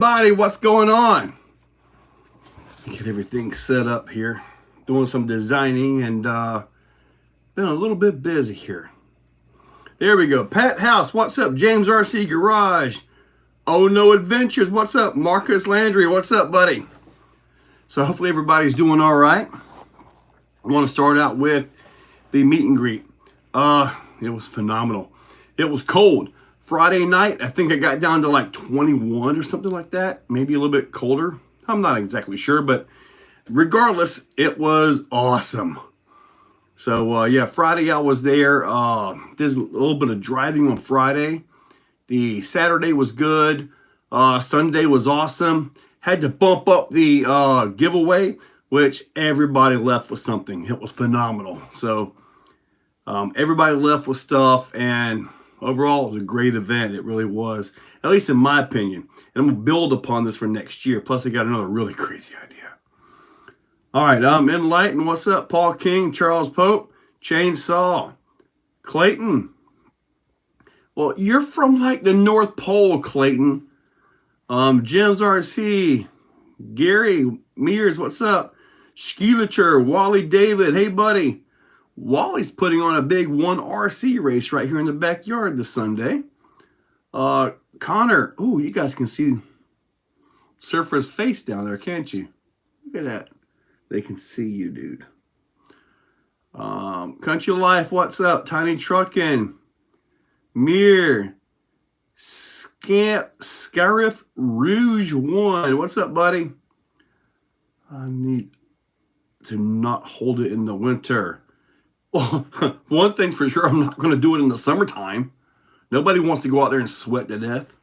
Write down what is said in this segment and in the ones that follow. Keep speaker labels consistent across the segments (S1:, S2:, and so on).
S1: Buddy, what's going on? Get everything set up here. Doing some designing and been a little bit busy here. There we go. Pat House, what's up? James RC Garage. Oh No Adventures, what's up? Marcus Landry, what's up, buddy? So hopefully everybody's doing all right. I want to start out with the meet and greet. It was phenomenal. It was cold. Friday night, I think I got down to like 21 or something like that. Maybe a little bit colder. I'm not exactly sure, but regardless, it was awesome. So, yeah, Friday I was there. Did a little bit of driving on Friday. The Saturday was good. Sunday was awesome. Had to bump up the giveaway, which everybody left with something. It was phenomenal. So, everybody left with stuff, and overall, it was a great event. It really was, at least in my opinion. And I'm going to build upon this for next year. Plus, I got another really crazy idea. All right, Enlighten, what's up? Paul King, Charles Pope, Chainsaw, Clayton. Well, you're from like the North Pole, Clayton. Jim's RC, Gary Mears, what's up? Skeelature, Wally David, hey buddy. Wally's putting on a big 1RC race right here in the backyard this Sunday. Connor, oh, you guys can see Surfer's face down there, can't you? Look at that. They can see you, dude. Country Life, what's up? Tiny Truckin', Mir, Scarif Rouge 1, what's up, buddy? I need to not hold it in the winter. Well, one thing's for sure, I'm not going to do it in the summertime. Nobody wants to go out there and sweat to death.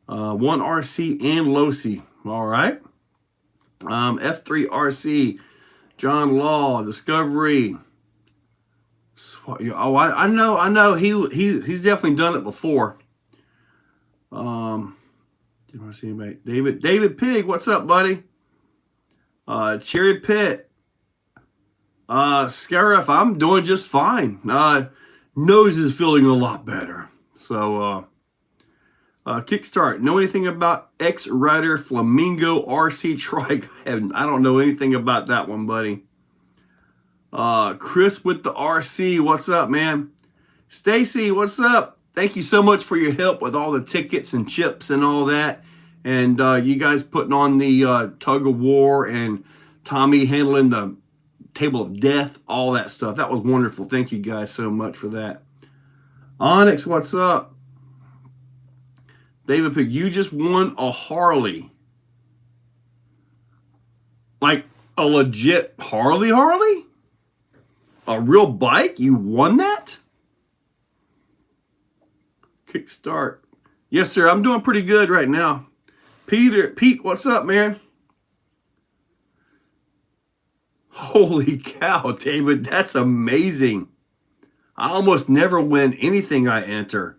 S1: 1RC and Losi. All right. F3RC. John Law. Discovery. Oh, I know. He's definitely done it before. Did I see anybody? David Pig. What's up, buddy? Cherry Pit. Scarif, I'm doing just fine. Nose is feeling a lot better. So, Kickstart, know anything about X-Rider Flamingo RC Trike? I don't know anything about that one, buddy. Chris with the RC, what's up, man? Stacy, what's up? Thank you so much for your help with all the tickets and chips and all that. And you guys putting on the tug of war and Tommy handling the Table of Death, all that stuff. That was wonderful. Thank you guys so much for that. Onyx, what's up? David Pig, you just won a Harley. Like a legit Harley? A real bike? You won that? Kickstart. Yes, sir. I'm doing pretty good right now. Pete, what's up, man? Holy cow, David, that's amazing. I almost never win anything I enter.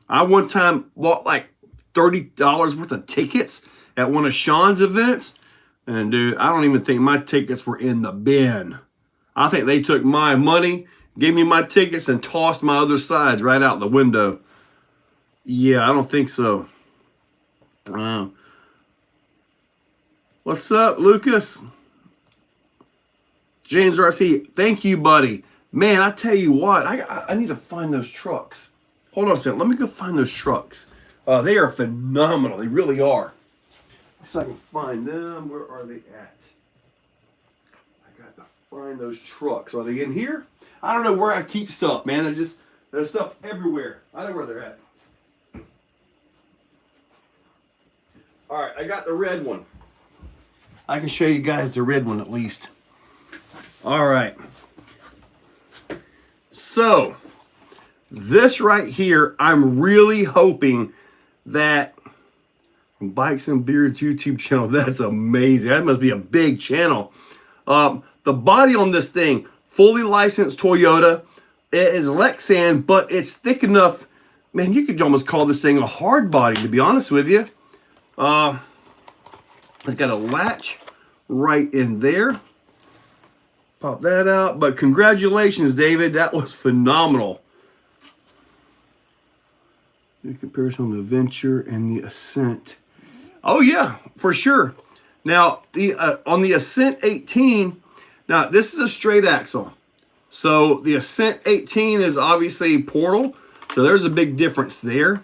S1: I one time bought like $30 worth of tickets at one of Sean's events. And dude, I don't even think my tickets were in the bin. I think they took my money, gave me my tickets, and tossed my other sides right out the window. Yeah, I don't think so. What's up, Lucas? James RC, thank you, buddy. Man, I tell you what, I need to find those trucks. Hold on a second. Let me go find those trucks. They are phenomenal. They really are. So I can find them. Where are they at? I got to find those trucks. Are they in here? I don't know where I keep stuff, man. There's stuff everywhere. I know where they're at. All right, I got the red one. I can show you guys the red one at least. All right. So, this right here, I'm really hoping that Bikes and Beards YouTube channel, that's amazing. That must be a big channel. The body on this thing, fully licensed Toyota. It is Lexan, but it's thick enough. Man, you could almost call this thing a hard body, to be honest with you. It's got a latch right in there. Pop that out. But congratulations, David. That was phenomenal. In comparison on the Venture and the Ascent. Oh yeah, for sure. Now the on the Ascent 18, now this is a straight axle. So the Ascent 18 is obviously portal, so there's a big difference there.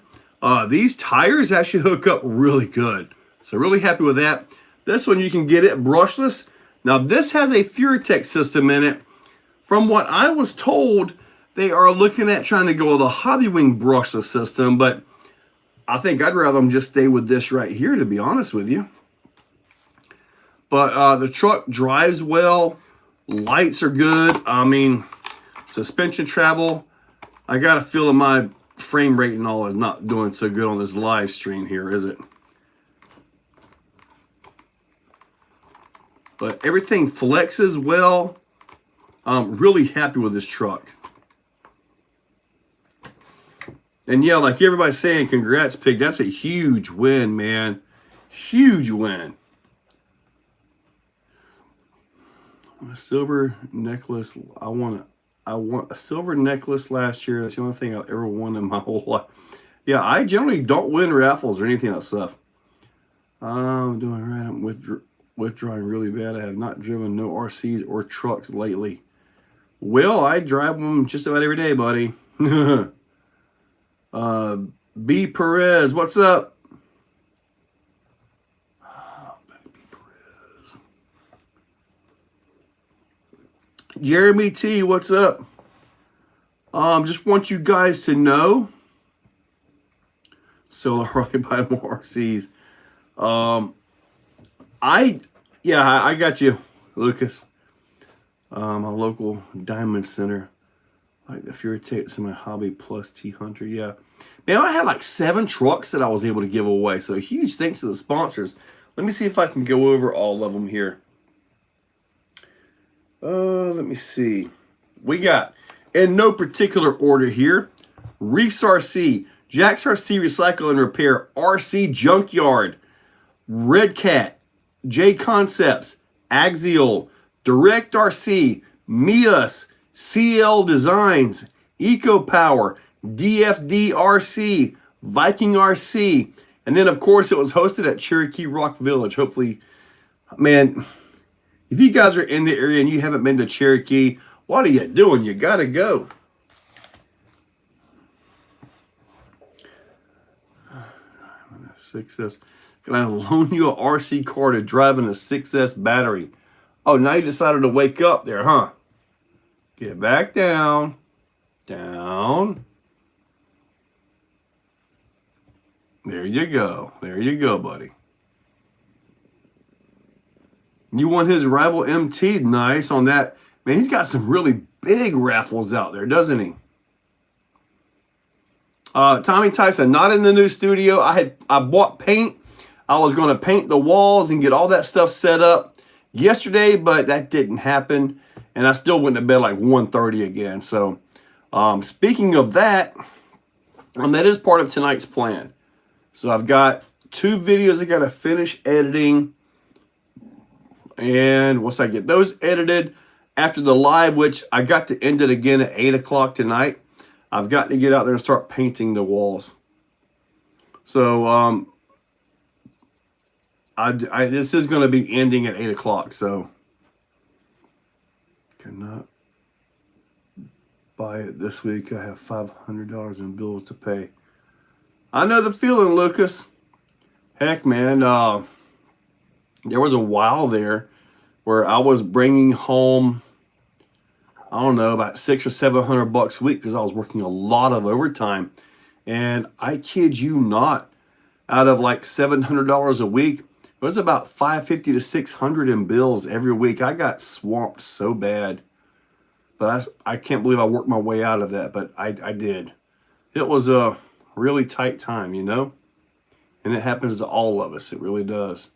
S1: These tires actually hook up really good, so really happy with that. This one you can get it brushless. Now this has a FureTech system in it. From what I was told, they are looking at trying to go with a Hobbywing brushless system, but I think I'd rather them just stay with this right here, to be honest with you. But the truck drives well. Lights are good. I mean, suspension travel. I got a feeling my frame rate and all is not doing so good on this live stream here, is it? But everything flexes well. I'm really happy with this truck. And yeah, like everybody's saying, congrats, Pig. That's a huge win, man. Huge win. A silver necklace. I want a silver necklace last year. That's the only thing I've ever won in my whole life. Yeah, I generally don't win raffles or anything else stuff. I'm doing right. I'm withdrawing really bad. I have not driven no RCs or trucks lately. Well, I drive them just about every day, buddy. B. Perez, what's up? B. Perez. Jeremy T, what's up? Just want you guys to know. So I'll probably buy more RCs. I got you, Lucas. A local diamond center. Like the FureTech in my hobby plus T100. Yeah. Man, I had like 7 trucks that I was able to give away. So huge thanks to the sponsors. Let me see if I can go over all of them here. Let me see. We got, in no particular order here, Reefs RC, Jack's RC Recycle and Repair, RC Junkyard, Red Cat, J Concepts, Axial, Direct RC, Mias, CL Designs, Eco Power, DFD RC, Viking RC, and then of course it was hosted at Cherokee Rock Village. Hopefully, man, if you guys are in the area and you haven't been to Cherokee, what are you doing? You gotta go. Success. Can I loan you a RC car to drive in a 6S battery? Oh, now you decided to wake up there, huh? Get back down. Down. There you go. There you go, buddy. You want his rival MT? Nice on that. Man, he's got some really big raffles out there, doesn't he? Tommy Tyson, not in the new studio. I bought paint. I was going to paint the walls and get all that stuff set up yesterday, but that didn't happen. And I still went to bed like 1:30 again. So speaking of that, that is part of tonight's plan. So I've got 2 videos I got to finish editing. And once I get those edited, after the live, which I got to end it again at 8 o'clock tonight, I've got to get out there and start painting the walls. So this is going to be ending at 8 o'clock. So cannot buy it this week. I have $500 in bills to pay. I know the feeling, Lucas. Heck, man, there was a while there where I was bringing home, I don't know, about $600 or $700 a week because I was working a lot of overtime. And I kid you not, out of like $700 a week, it was about $550 to $600 in bills every week. I got swamped so bad. But I can't believe I worked my way out of that, but I did. It was a really tight time, you know? And it happens to all of us. It really does.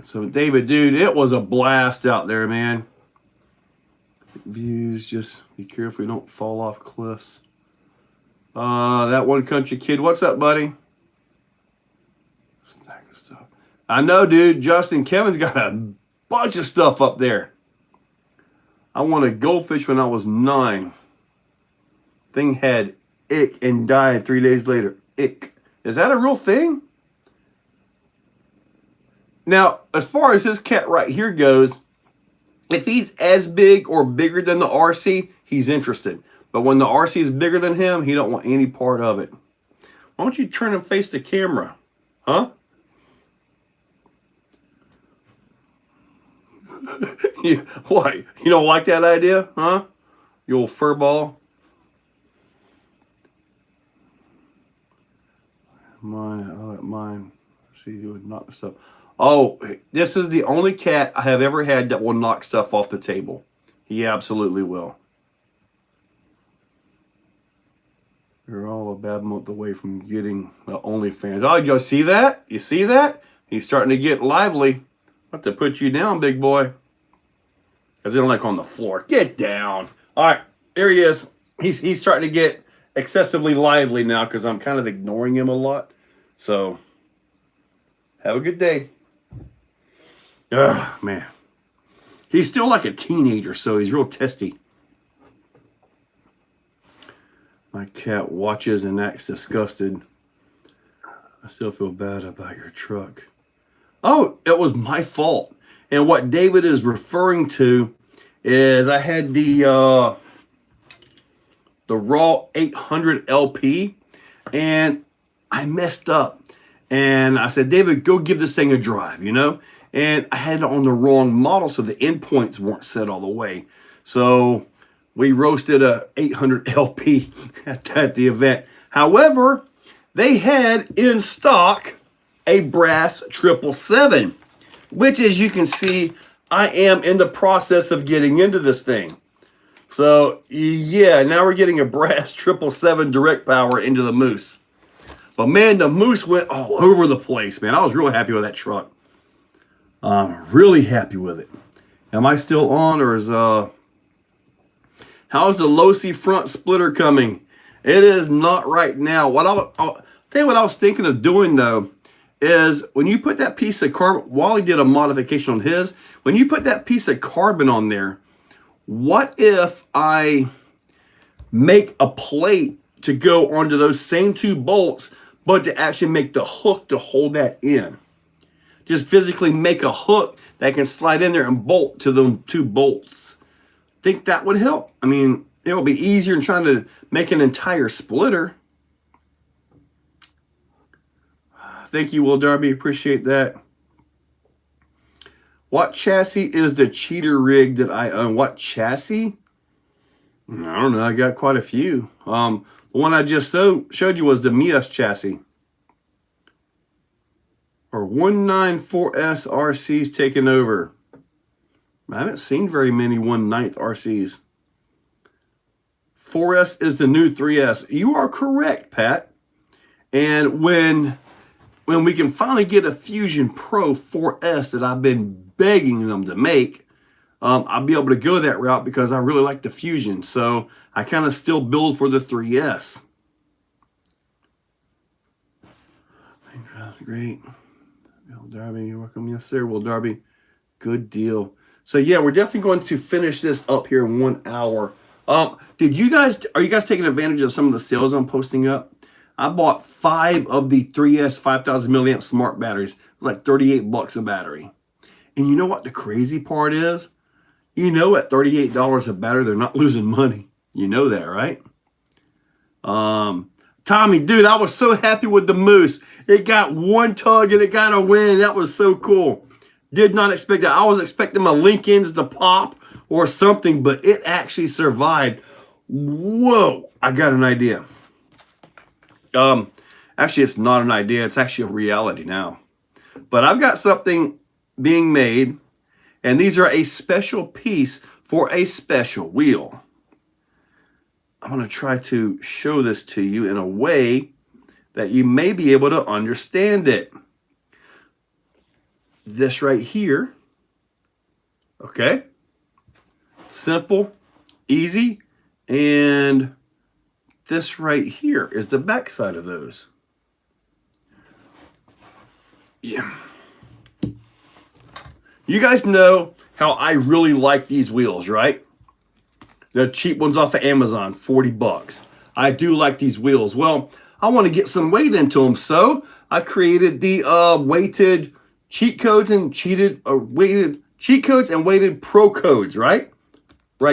S1: So, David, dude, it was a blast out there, man. Views, just be careful you don't fall off cliffs. That one country kid, what's up, buddy? Stack of stuff. I know, dude. Justin, Kevin's got a bunch of stuff up there. I wanted goldfish when I was 9. Thing had ick and died 3 days later. Ick. Is that a real thing? Now, as far as this cat right here goes, if he's as big or bigger than the RC, he's interested. But when the RC is bigger than him, he don't want any part of it. Why don't you turn and face the camera? Huh? What? You don't like that idea? Huh? You old fur ball? I'll let mine. See, you would knock this up. Oh, this is the only cat I have ever had that will knock stuff off the table. He absolutely will. You're all a bad month away from getting OnlyFans. Oh, you see that? You see that? He's starting to get lively. I have to put you down, big boy. Because they don't like on the floor. Get down. All right, there he is. He's starting to get excessively lively now because I'm kind of ignoring him a lot. So, have a good day. Ugh, man. He's still like a teenager, so he's real testy. My cat watches and acts disgusted. I still feel bad about your truck. Oh, it was my fault. And what David is referring to is I had the raw 800 LP and I messed up. And I said, David, go give this thing a drive, you know? And I had it on the wrong model, so the endpoints weren't set all the way. So we roasted a 800 LP at the event. However, they had in stock a brass 777, which, as you can see, I am in the process of getting into this thing. So, yeah, now we're getting a brass 777 direct power into the Moose. But, man, the Moose went all over the place, man. I was real happy with that truck. Really happy with it. Am I still on, or is how's the low-C front splitter coming? It is not right now. I'll tell you what I was thinking of doing, though, is when you put that piece of carbon, Wally did a modification on his, when you put that piece of carbon on there, what if I make a plate to go onto those same 2 bolts, but to actually make the hook to hold that in? Just physically make a hook that can slide in there and bolt to the 2 bolts. Think that would help. I mean, it will be easier than trying to make an entire splitter. Thank you, Will Darby. Appreciate that. What chassis is the cheater rig that I own? What chassis? I don't know. I got quite a few. The one I just showed you was the Mias chassis. Or 194S RCs taking over. I haven't seen very many 1/9 RCs. 4S is the new 3S. You are correct, Pat. And when we can finally get a Fusion Pro 4S that I've been begging them to make, I'll be able to go that route because I really like the Fusion. So I kind of still build for the 3S. Great. Will Darby, you're welcome. Yes, sir, Will Darby. Good deal. So yeah, we're definitely going to finish this up here in 1 hour. Are you guys taking advantage of some of the sales I'm posting up? I bought 5 of the 3S 5,000 milliamp smart batteries. It was like $38 a battery. And you know what the crazy part is? You know, at $38 a battery, they're not losing money. You know that, right? Tommy, dude, I was so happy with the Moose. It got 1 tug and it got a win. That was so cool. Did not expect that. I was expecting my Lincolns to pop or something, but it actually survived. Whoa, I got an idea. Actually, it's not an idea. It's actually a reality now. But I've got something being made, and these are a special piece for a special wheel. I'm going to try to show this to you in a way that you may be able to understand it. This right here, okay? Simple, easy, and this right here is the back side of those. Yeah. You guys know how I really like these wheels, right? The cheap ones off of Amazon, $40. I do like these wheels. Well, I want to get some weight into them, so I created the weighted cheat codes and weighted cheat codes and weighted pro codes, right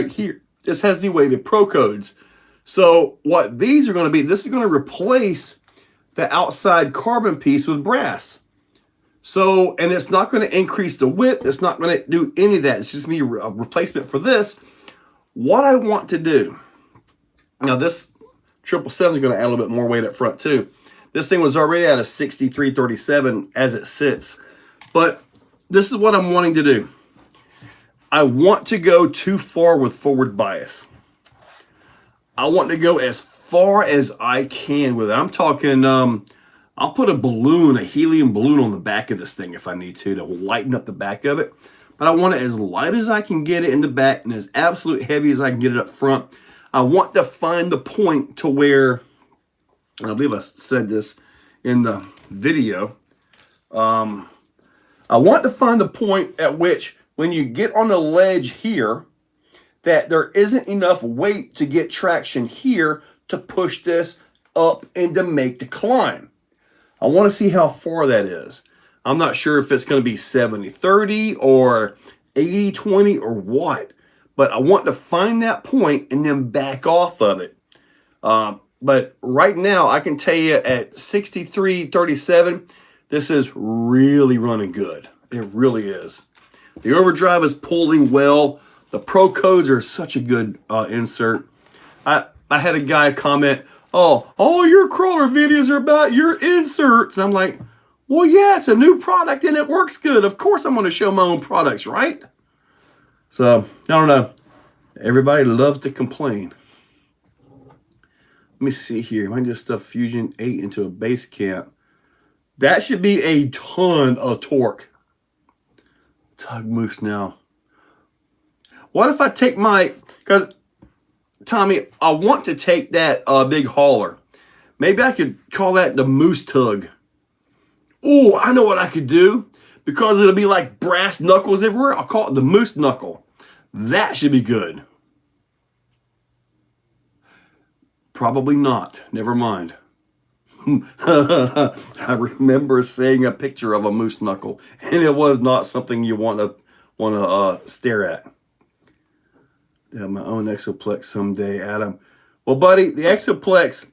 S1: here. This has the weighted pro codes. So what these are going to be, this is going to replace the outside carbon piece with brass. So, and it's not going to increase the width. It's not going to do any of that. It's just going to be a replacement for this. What I want to do, now this 777 is going to add a little bit more weight up front too. This thing was already at a 6337 as it sits. But this is what I'm wanting to do. I want to go too far with forward bias. I want to go as far as I can with it. I'm talking, I'll put a balloon, a helium balloon on the back of this thing if I need to lighten up the back of it. But I want it as light as I can get it in the back and as absolute heavy as I can get it up front. I want to find the point to where, and I believe I said this in the video, I want to find the point at which when you get on the ledge here, that there isn't enough weight to get traction here to push this up and to make the climb. I want to see how far that is. I'm not sure if it's going to be 70-30 or 80-20 or what, but I want to find that point and then back off of it. But right now, I can tell you at 63-37, this is really running good. It really is. The overdrive is pulling well. The pro codes are such a good insert. I had a guy comment, oh, all your crawler videos are about your inserts. I'm like, well, yeah, it's a new product and it works good. Of course I'm going to show my own products, right? So, I don't know. Everybody loves to complain. Let me see here. I just stuff Fusion 8 into a base camp. That should be a ton of torque. Tug moose now. What if I take because Tommy, I want to take that big hauler. Maybe I could call that the moose tug. Oh, I know what I could do. Because it'll be like brass knuckles everywhere, I'll call it the moose knuckle. That should be good. Probably not. Never mind. I remember seeing a picture of a moose knuckle, and it was not something you want to stare at. Have my own Exoplex someday, Adam. Well, buddy, the Exoplex,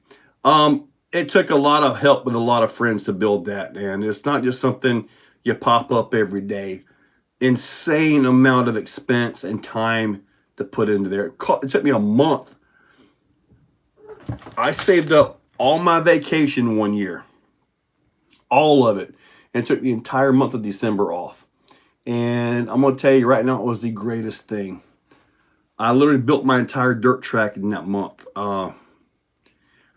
S1: it took a lot of help with a lot of friends to build that, and it's not just something you pop up every day. Insane amount of expense and time to put into there. It took me a month. I saved up all my vacation one year. All of it. And took the entire month of December off. And I'm going to tell you right now, it was the greatest thing. I literally built my entire dirt track in that month. And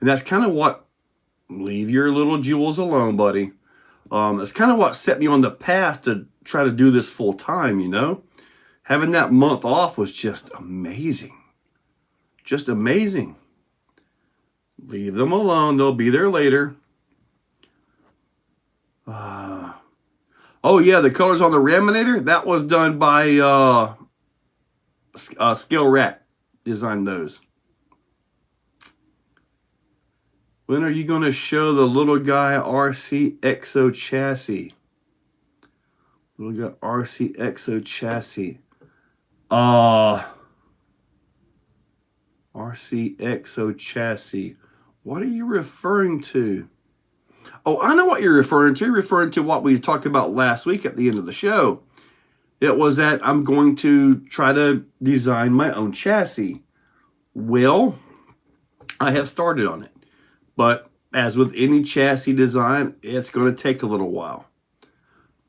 S1: that's kind of what, leave your little jewels alone, buddy. That's kind of what set me on the path to try to do this full time, you know. Having that month off was just amazing. Just amazing. Leave them alone. They'll be there later. Oh, yeah, the colors on the Raminator, that was done by Scale Rat. Designed those. When are you going to show the little guy RC Exo chassis? Little guy RC Exo chassis. RC Exo chassis. What are you referring to? Oh, I know what you're referring to. You're referring to what we talked about last week at the end of the show. It was that I'm going to try to design my own chassis. Well, I have started on it. But as with any chassis design, it's going to take a little while.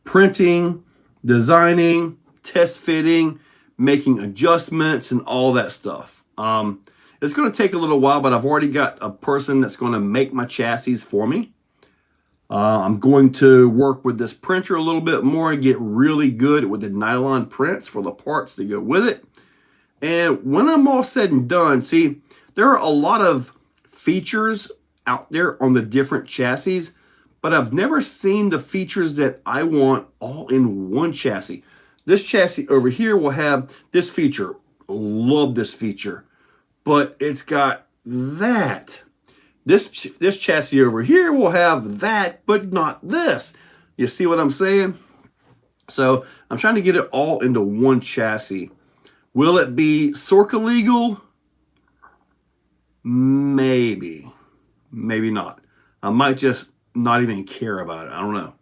S1: Printing, designing, test fitting, making adjustments, and all that stuff. It's going to take a little while, but I've already got a person that's going to make my chassis for me. I'm going to work with this printer a little bit more and get really good with the nylon prints for the parts to go with it. And when I'm all said and done, see, there are a lot of features out there on the different chassis, but I've never seen the features that I want all in one chassis. This chassis over here will have this feature. Love this feature. But it's got that. This chassis over here will have that, but not this. You see what I'm saying? So I'm trying to get it all into one chassis. Will it be Sorca legal? Maybe. Maybe not. I might just not even care about it. I don't know.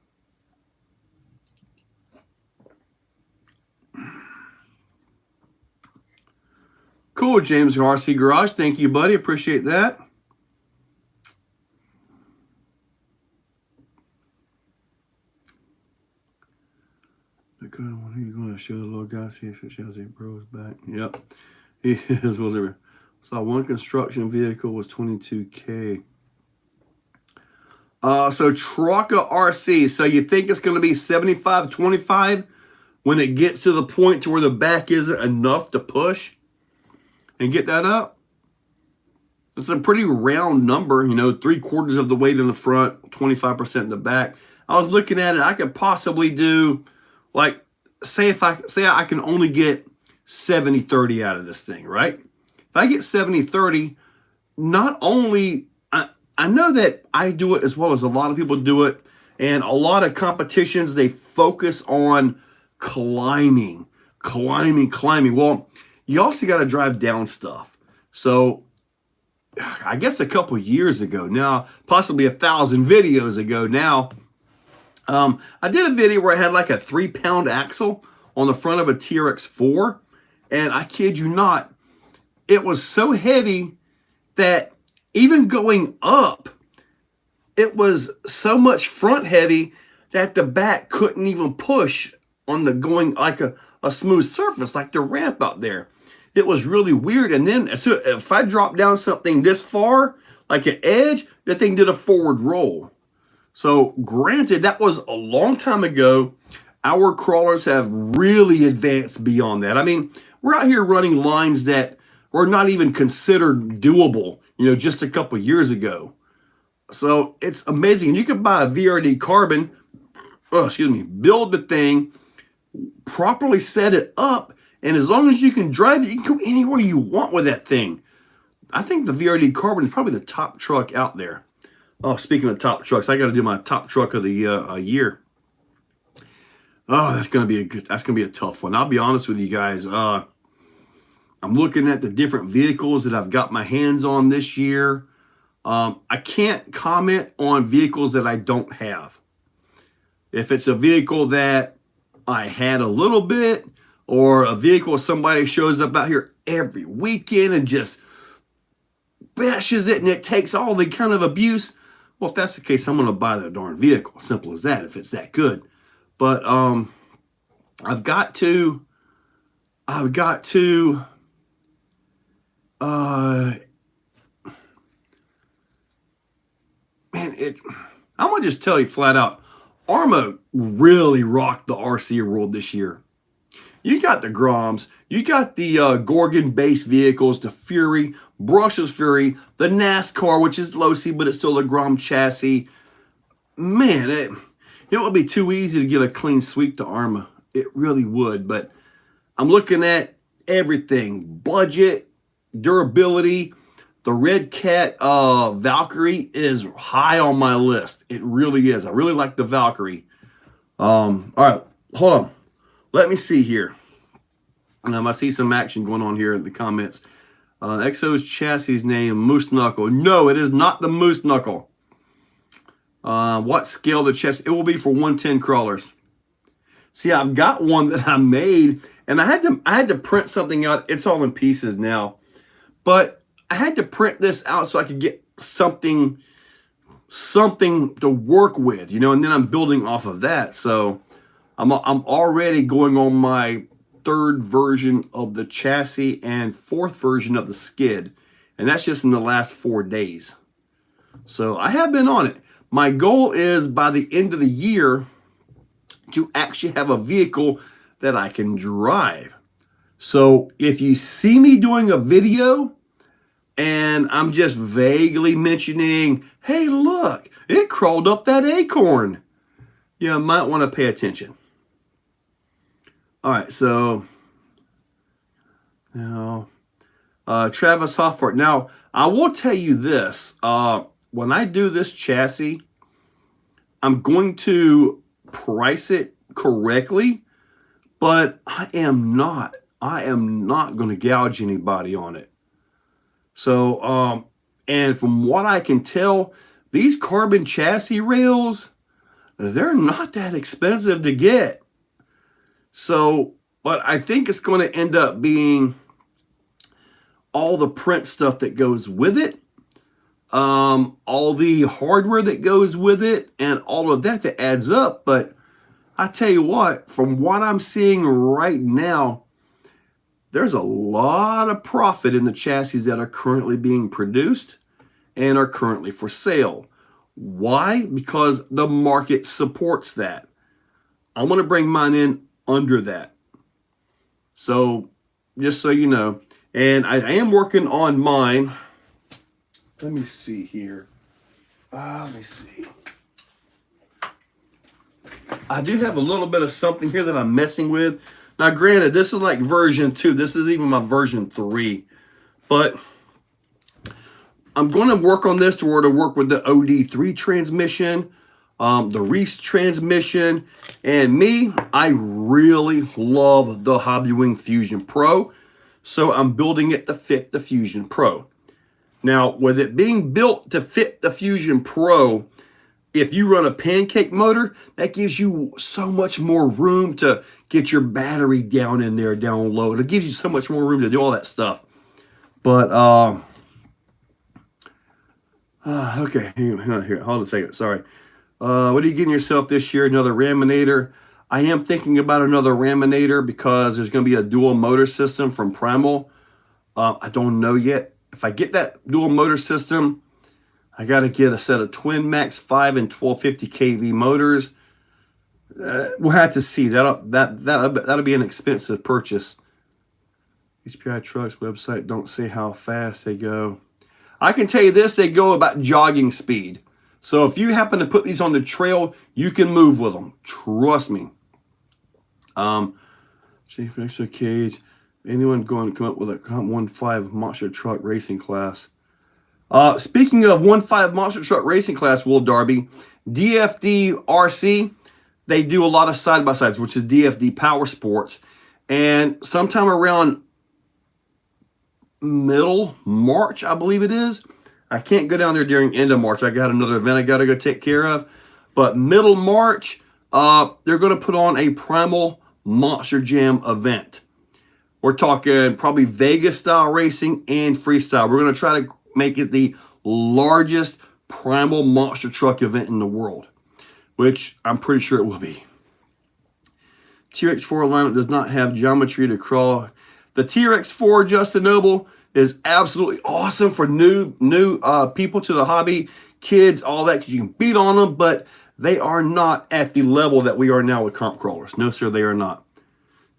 S1: Cool, James RC Garage. Thank you, buddy. Appreciate that. You're going to show the little guy, see if it shows it bros back. Yep. He is whatever. So one construction vehicle was 22K. So Trucka RC. So you think it's going to be 75-25 when it gets to the point to where the back isn't enough to push and get that up? It's a pretty round number, you know, 3/4 of the weight in the front, 25% in the back. I was looking at it. I could possibly do, like, say I can only get 70-30 out of this thing, right? If I get 70-30, not only, I know that I do it as well as a lot of people do it, and a lot of competitions, they focus on climbing. Well, you also got to drive down stuff. So I guess a couple years ago now, possibly 1,000 videos ago now, I did a video where I had like a 3-pound axle on the front of a TRX4, and I kid you not, it was so heavy that even going up, it was so much front heavy that the back couldn't even push on the going like a smooth surface, like the ramp out there. It was really weird. And then if I dropped down something this far, like an edge, that thing did a forward roll. So granted, that was a long time ago. Our crawlers have really advanced beyond that. I mean, we're out here running lines that were not even considered doable, you know, just a couple years ago. So it's amazing. And you can buy a VRD carbon, build the thing, properly set it up, and as long as you can drive it, you can go anywhere you want with that thing. I think the VRD carbon is probably the top truck out there. Oh, speaking of top trucks, I got to do my top truck of the year. Oh, that's gonna be a tough one. I'll be honest with you guys. I'm looking at the different vehicles that I've got my hands on this year. I can't comment on vehicles that I don't have. If it's a vehicle that I had a little bit, or a vehicle somebody shows up out here every weekend and just bashes it and it takes all the kind of abuse, well, if that's the case, I'm going to buy that darn vehicle. Simple as that, if it's that good. But I've got to man, I'm going to just tell you flat out, Arma really rocked the RC world this year. You got the Groms, you got the Gorgon-based vehicles, the Fury, Brush's Fury, the NASCAR, which is low-C, but it's still a Grom chassis. Man, it would be too easy to give a clean sweep to Arma. It really would, but I'm looking at everything. Budget, durability. The Red Cat Valkyrie is high on my list. It really is. I really like the Valkyrie. All right, hold on. Let me see here. I see some action going on here in the comments. Exo's chassis name, Moose Knuckle. No, it is not the Moose Knuckle. What scale the chassis? It will be for 110 crawlers. See, I've got one that I made, and I had to print something out. It's all in pieces now. But I had to print this out so I could get something to work with, you know, and then I'm building off of that. So I'm already going on my 3rd version of the chassis and 4th version of the skid. And that's just in the last 4 days. So I have been on it. My goal is by the end of the year to actually have a vehicle that I can drive. So if you see me doing a video and I'm just vaguely mentioning, hey, look, it crawled up that acorn, you might want to pay attention. All right, so now Travis Hofford. Now, I will tell you this. When I do this chassis, I'm going to price it correctly, but I am not going to gouge anybody on it. So, and from what I can tell, these carbon chassis rails, they're not that expensive to get. So, but I think it's going to end up being all the print stuff that goes with it, all the hardware that goes with it, and all of that adds up. But I tell you what, from what I'm seeing right now, there's a lot of profit in the chassis that are currently being produced and are currently for sale. Why? Because the market supports that. I want to bring mine in under that. So, just so you know. And I am working on mine. Let me see here. Let me see. I do have a little bit of something here that I'm messing with. Now, granted, this is like version 2. This is even my version 3. But I'm going to work on this to where to work with the OD3 transmission, the Reese transmission, and me, I really love the Hobbywing Fusion Pro, so I'm building it to fit the Fusion Pro. Now, with it being built to fit the Fusion Pro, if you run a pancake motor, that gives you so much more room to get your battery down in there, down low. It gives you so much more room to do all that stuff. But, okay, hang on here. Hold on a second. Sorry. What are you getting yourself this year? Another Raminator? I am thinking about another Raminator because there's going to be a dual motor system from Primal. I don't know yet. If I get that dual motor system, I got to get a set of twin Max 5 and 1250 kV motors. We'll have to see. That'll be an expensive purchase. HPI Trucks website don't say how fast they go. I can tell you this, they go about jogging speed. So if you happen to put these on the trail, you can move with them. Trust me. Chief Exocaged, anyone going to come up with a 1.5 monster truck racing class? Speaking of 1.5 monster truck racing class, Will Darby, DFD RC, they do a lot of side-by-sides, which is DFD Power Sports. And sometime around middle March, I believe it is. I can't go down there during end of March. I got another event I got to go take care of. But middle March, they're going to put on a Primal Monster Jam event. We're talking probably Vegas style racing and freestyle. We're going to try to make it the largest Primal monster truck event in the world, which I'm pretty sure it will be. TRX4 lineup does not have geometry to crawl. The TRX4 Justin Noble is absolutely awesome for new people to the hobby, kids, all that, because you can beat on them, but they are not at the level that we are now with comp crawlers. No, sir, they are not.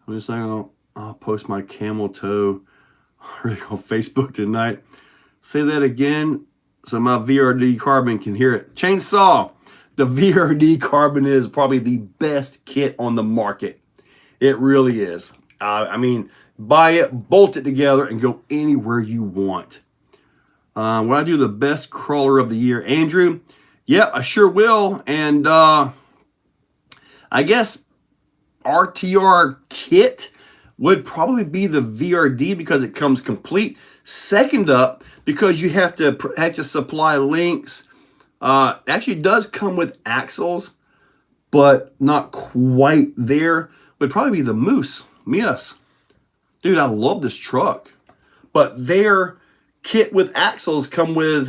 S1: I'm just saying, I'll post my camel toe on Facebook tonight. Say that again so my VRD Carbon can hear it. Chainsaw, the VRD Carbon is probably the best kit on the market. It really is. I mean, buy it, bolt it together, and go anywhere you want. Will I do the best crawler of the year? Andrew, yeah, I sure will. And I guess RTR kit would probably be the VRD because it comes complete. Second up, because you have to supply links. Actually does come with axles, but not quite there. Would probably be the Moose. Yes. Dude, I love this truck. But their kit with axles come with,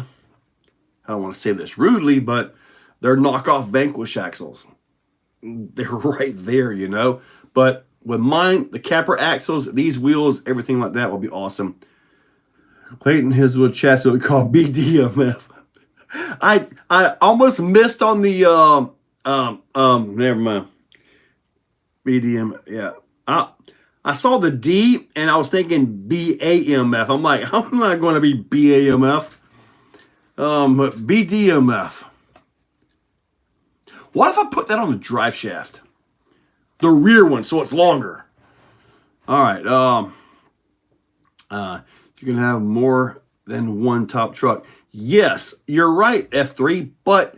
S1: I don't want to say this rudely, but they're knockoff Vanquish axles. They're right there, you know. But with mine, the Capra axles, these wheels, everything like that will be awesome. Clayton Hiswood chassis we call BDMF. I almost missed on the never mind. BDM, yeah. I saw the D and I was thinking BAMF. I'm like, I'm not going to be BAMF. But BDMF. What if I put that on the drive shaft? The rear one, so it's longer. All right. You can have more than one top truck. Yes, you're right, F3, but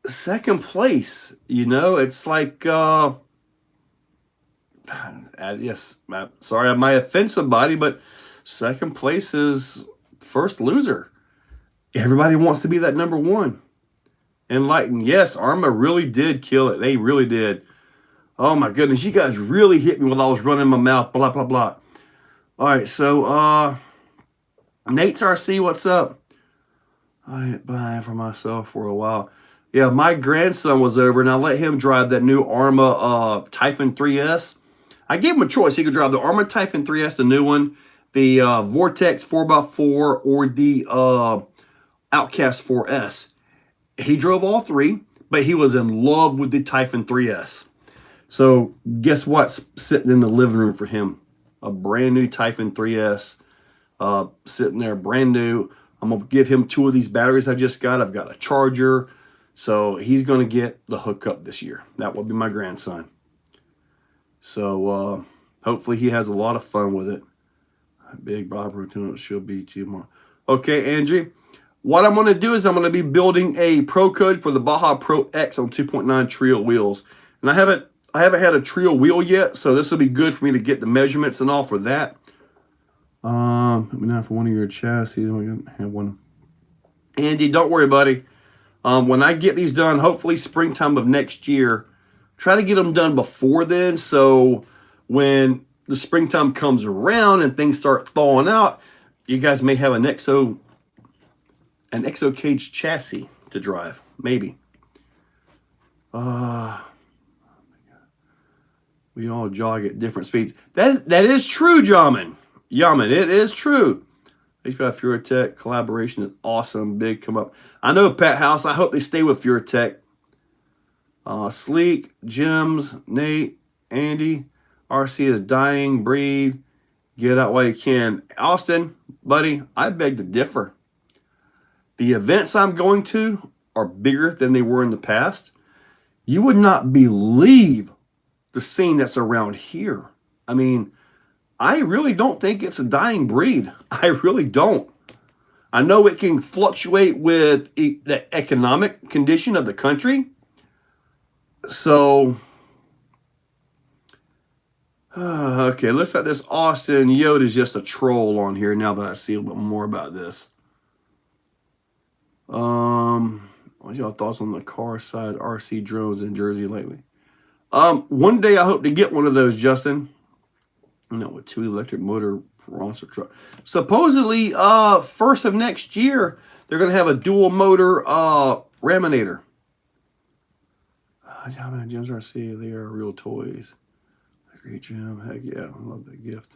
S1: second place, you know, it's like, yes, sorry, I might offend somebody, but second place is first loser. Everybody wants to be that number one. Enlightened, yes, Arma really did kill it. They really did. Oh my goodness, you guys really hit me while I was running my mouth, blah, blah, blah. All right, so, Nate's RC, what's up? I ain't buying for myself for a while. Yeah, my grandson was over, and I let him drive that new Arma Typhon 3S. I gave him a choice. He could drive the Arma Typhon 3S, the new one, the Vortex 4x4, or the Outcast 4S. He drove all three, but he was in love with the Typhon 3S. So guess what's sitting in the living room for him? A brand new Typhon 3S sitting there, brand new. I'm going to give him 2 of these batteries I just got. I've got a charger. So he's going to get the hookup this year. That will be my grandson. So hopefully he has a lot of fun with it. Big Bob Rotuno should be tomorrow. Okay, Andrew. What I'm going to do is I'm going to be building a Pro Code for the Baja Pro X on 2.9 Trio wheels. And I haven't had a Trio wheel yet, so this will be good for me to get the measurements and all for that. Let me know for one of your chassis. I'm going to have one. Andy, don't worry, buddy. When I get these done, hopefully springtime of next year, try to get them done before then. So when the springtime comes around and things start thawing out, you guys may have an Exocaged chassis to drive, maybe. We all jog at different speeds. That is true, Yaman. It is true. HPI Furatech collaboration is awesome. Big come up. I know Pat House. I hope they stay with Furatech. Sleek, Jims, Nate, Andy. RC is dying breed. Get out while you can. Austin, buddy, I beg to differ. The events I'm going to are bigger than they were in the past. You would not believe the scene that's around here. I mean, I really don't think it's a dying breed. I really don't. I know it can fluctuate with the economic condition of the country. So, okay, looks like this Austin Yoda is just a troll on here now that I see a little bit more about this. What's y'all thoughts on the car side RC drones in Jersey lately? One day I hope to get one of those, Justin. You know, with 2 electric motor monster truck. Supposedly, first of next year, they're going to have a dual motor Raminator. Jim's RC, they are real toys. Great Jim, heck yeah, I love that gift.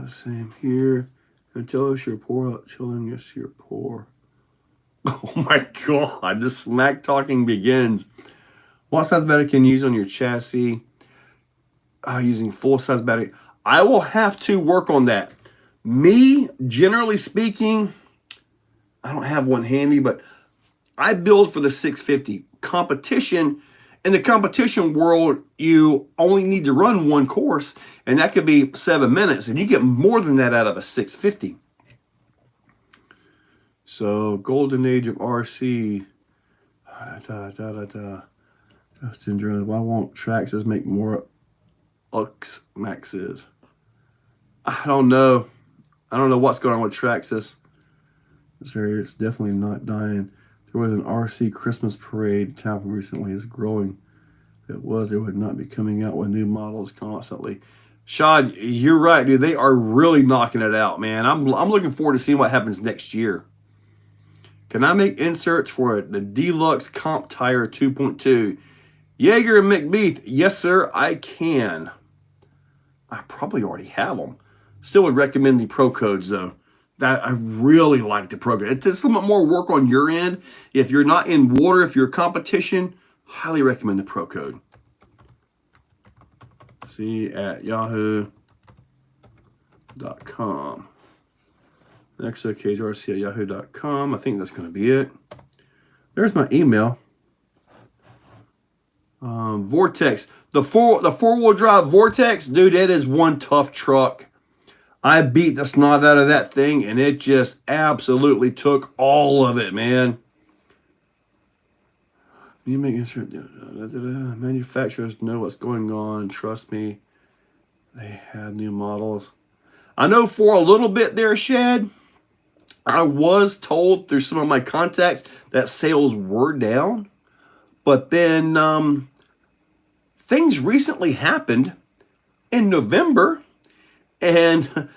S1: Same here. And tell us you're poor, telling us you're poor. Oh my God, the smack talking begins. What size battery can you use on your chassis? Using full size battery. I will have to work on that. Me, generally speaking, I don't have one handy, but I build for the 650. Competition, in the competition world, you only need to run one course, and that could be 7 minutes, and you get more than that out of a 650. So, golden age of RC. Justin Jones, why won't Traxxas make more Ux Maxes? I don't know. I don't know what's going on with Traxxas. It's definitely not dying. There was an RC Christmas parade in town recently. It's growing. If it was, they would not be coming out with new models constantly. Shad, you're right, dude. They are really knocking it out, man. I'm looking forward to seeing what happens next year. Can I make inserts for the Deluxe Comp Tire 2.2? Jaeger and McBeath, yes, sir, I can. I probably already have them. Still would recommend the Pro Codes, though. That I really like the Pro Code. It's just a little bit more work on your end. If you're not in water, if you're competition, highly recommend the Pro Code. See at yahoo.com. Exocaged RC at yahoo.com. I think that's going to be it. There's my email. Vortex. The four-wheel drive Vortex, dude, it is one tough truck. I beat the snot out of that thing, and it just absolutely took all of it, man. You making sure manufacturers know what's going on. Trust me, they have new models. I know for a little bit there, Shad, I was told through some of my contacts that sales were down. But then things recently happened in November, and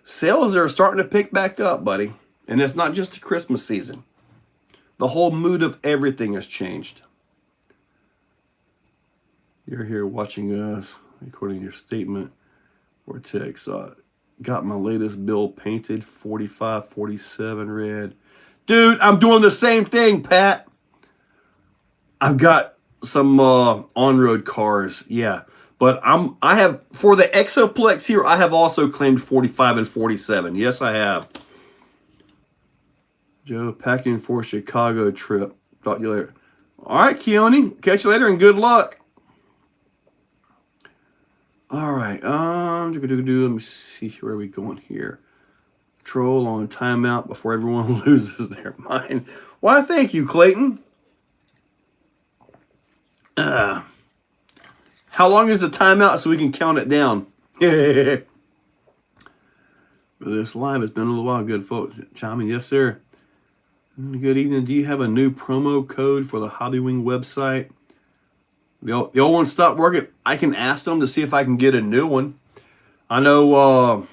S1: sales are starting to pick back up, buddy. And it's not just the Christmas season. The whole mood of everything has changed. You're here watching us, according to your statement. Vortex, got my latest build painted, 45, 47 red. Dude, I'm doing the same thing, Pat. I've got some on-road cars, yeah. But I have, for the Exoplex here, I have also claimed 45 and 47. Yes, I have. Joe, packing for Chicago trip. Talk to you later. All right, Keone. Catch you later and good luck. All right. Let me see where are we going here. Troll on timeout before everyone loses their mind. Why, thank you, Clayton. How long is the timeout so we can count it down? This live has been a little while. Good folks. Chiming, yes, sir. Good evening. Do you have a new promo code for the Hobbywing website? The old one stopped working. I can ask them to see if I can get a new one. I know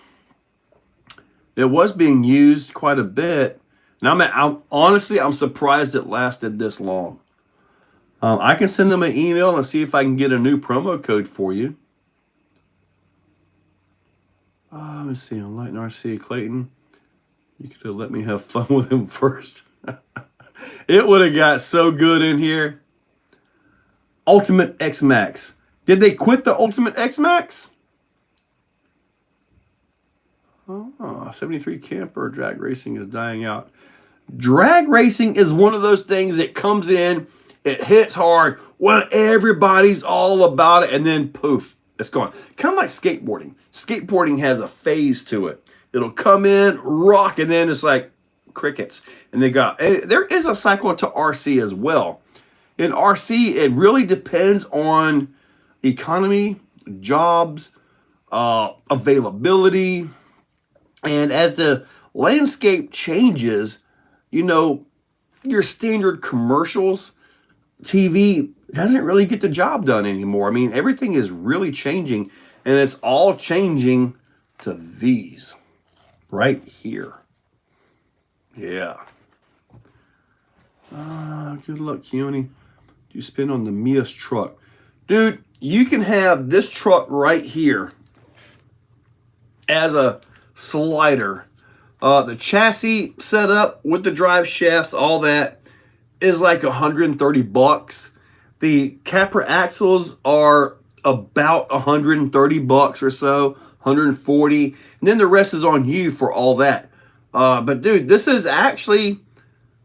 S1: it was being used quite a bit. And I'm honestly, I'm surprised it lasted this long. I can send them an email and see if I can get a new promo code for you. Let me see. Enlighten RC Clayton. You could have let me have fun with him first. It would have got so good in here. Ultimate X Max. Did they quit the Ultimate X Max? Oh, 73 camper drag racing is dying out. Drag racing is one of those things that comes in, it hits hard, well, everybody's all about it, and then poof, it's gone. Kind of like skateboarding. Skateboarding has a phase to it. It'll come in, rock, and then it's like crickets. And there is a cycle to RC as well. In RC, it really depends on economy, jobs, availability, and as the landscape changes, you know, your standard commercials, TV doesn't really get the job done anymore. I mean, everything is really changing, and it's all changing to these right here. Yeah. Good luck, Keone. You spin on the Mia's truck. Dude, you can have this truck right here as a slider. The chassis setup with the drive shafts, all that, is like $130. The Capra axles are about $130 or so, 140, and then the rest is on you for all that. But dude, this is actually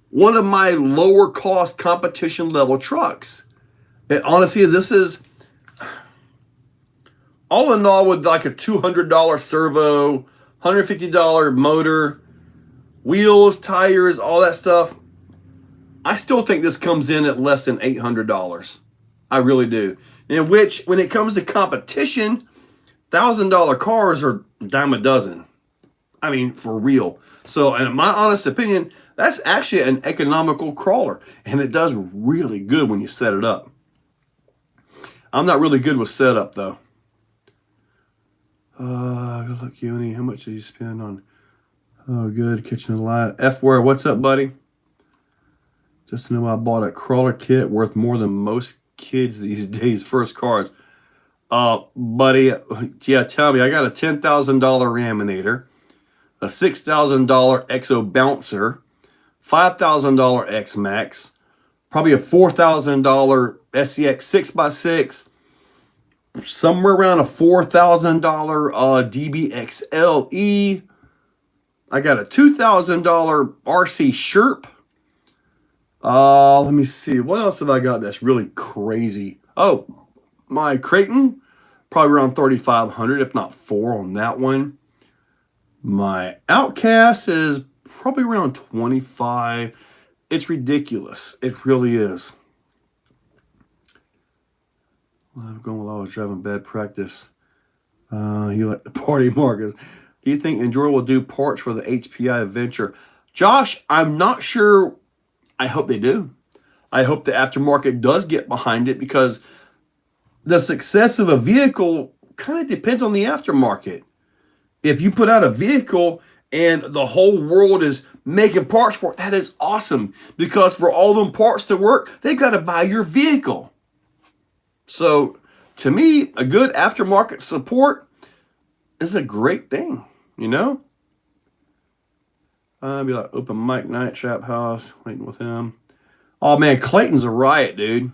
S1: one of my lower cost competition level trucks. And honestly, this is all in all with like a $200 servo, $150 motor, wheels, tires, all that stuff. I still think this comes in at less than $800. I really do. In which, when it comes to competition, $1,000 cars are a dime a dozen. I mean, for real. So, in my honest opinion, that's actually an economical crawler. And it does really good when you set it up. I'm not really good with setup, though. Good luck, Uni. How much did you spend on? Oh, good. Kitchen Light. F-Ware, what's up, buddy? Just to know I bought a crawler kit worth more than most kids these days' first cars. Buddy, yeah, tell me. I got a $10,000 Raminator, a $6,000 Exo Bouncer, $5,000 X-Max, probably a $4,000 SCX 6x6, somewhere around a $4,000 DBXLE. I got a $2,000 RC Sherp. Let me see. What else have I got that's really crazy? Oh, my Creighton, probably around $3,500, if not $4,000 on that one. My Outcast is probably around 25. It's ridiculous. It really is. I'm going while I was driving bad practice. You like the party, Marcus. Do you think Enjoy will do parts for the HPI Adventure? Josh, I'm not sure. I hope they do. I hope the aftermarket does get behind it, because the success of a vehicle kind of depends on the aftermarket. If you put out a vehicle and the whole world is making parts for it, that is awesome, because for all them parts to work, they've got to buy your vehicle. So to me, a good aftermarket support is a great thing, you know? I'd be like open mic night, trap house, waiting with him. Oh man, Clayton's a riot, dude.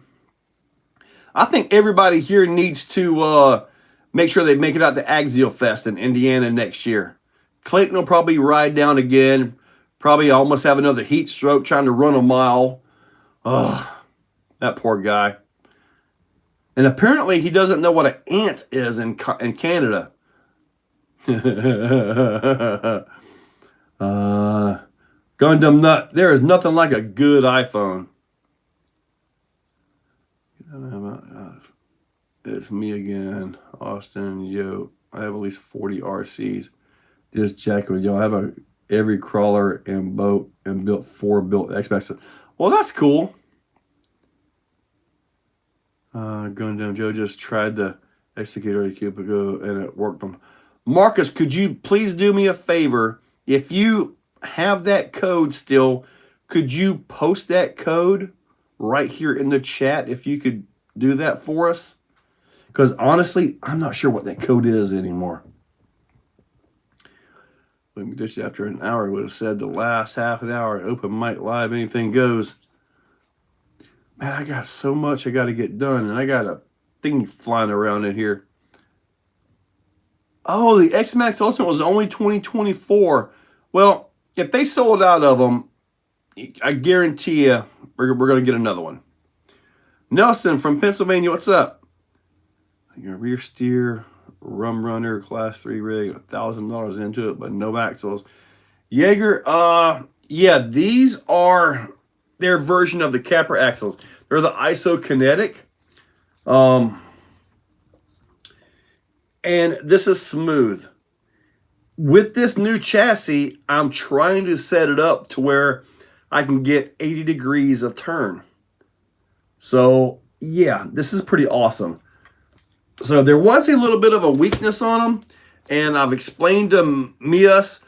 S1: I think everybody here needs to make sure they make it out to Axial Fest in Indiana next year. Clayton will probably ride down again. Probably almost have another heat stroke trying to run a mile. Oh, that poor guy. And apparently he doesn't know what an ant is in Canada. Gundam Nut. There is nothing like a good iPhone. It's me again, Austin. Yo, I have at least 40 RCs. Just checking with y'all. I have every crawler and boat and built 4 built X-Max. Well, that's cool. Gundam Joe just tried the Exocaged RC Post ago and it worked on. Marcus, could you please do me a favor? If you have that code still, could you post that code right here in the chat if you could do that for us? Because honestly, I'm not sure what that code is anymore. When we ditched after an hour, I would have said the last half an hour, open mic live, anything goes. Man, I got so much I got to get done, and I got a thing flying around in here. Oh, the X-Max Ultimate was only 2024. Well, if they sold out of them, I guarantee you we're going to get another one. Nelson from Pennsylvania, what's up? Your rear steer, rum runner, class 3 rig, $1,000 into it, but no axles. Jaeger, yeah, these are their version of the Capra axles. They're the isokinetic. And this is smooth. With this new chassis, I'm trying to set it up to where I can get 80 degrees of turn. So, yeah, this is pretty awesome. So there was a little bit of a weakness on them, and I've explained to Mias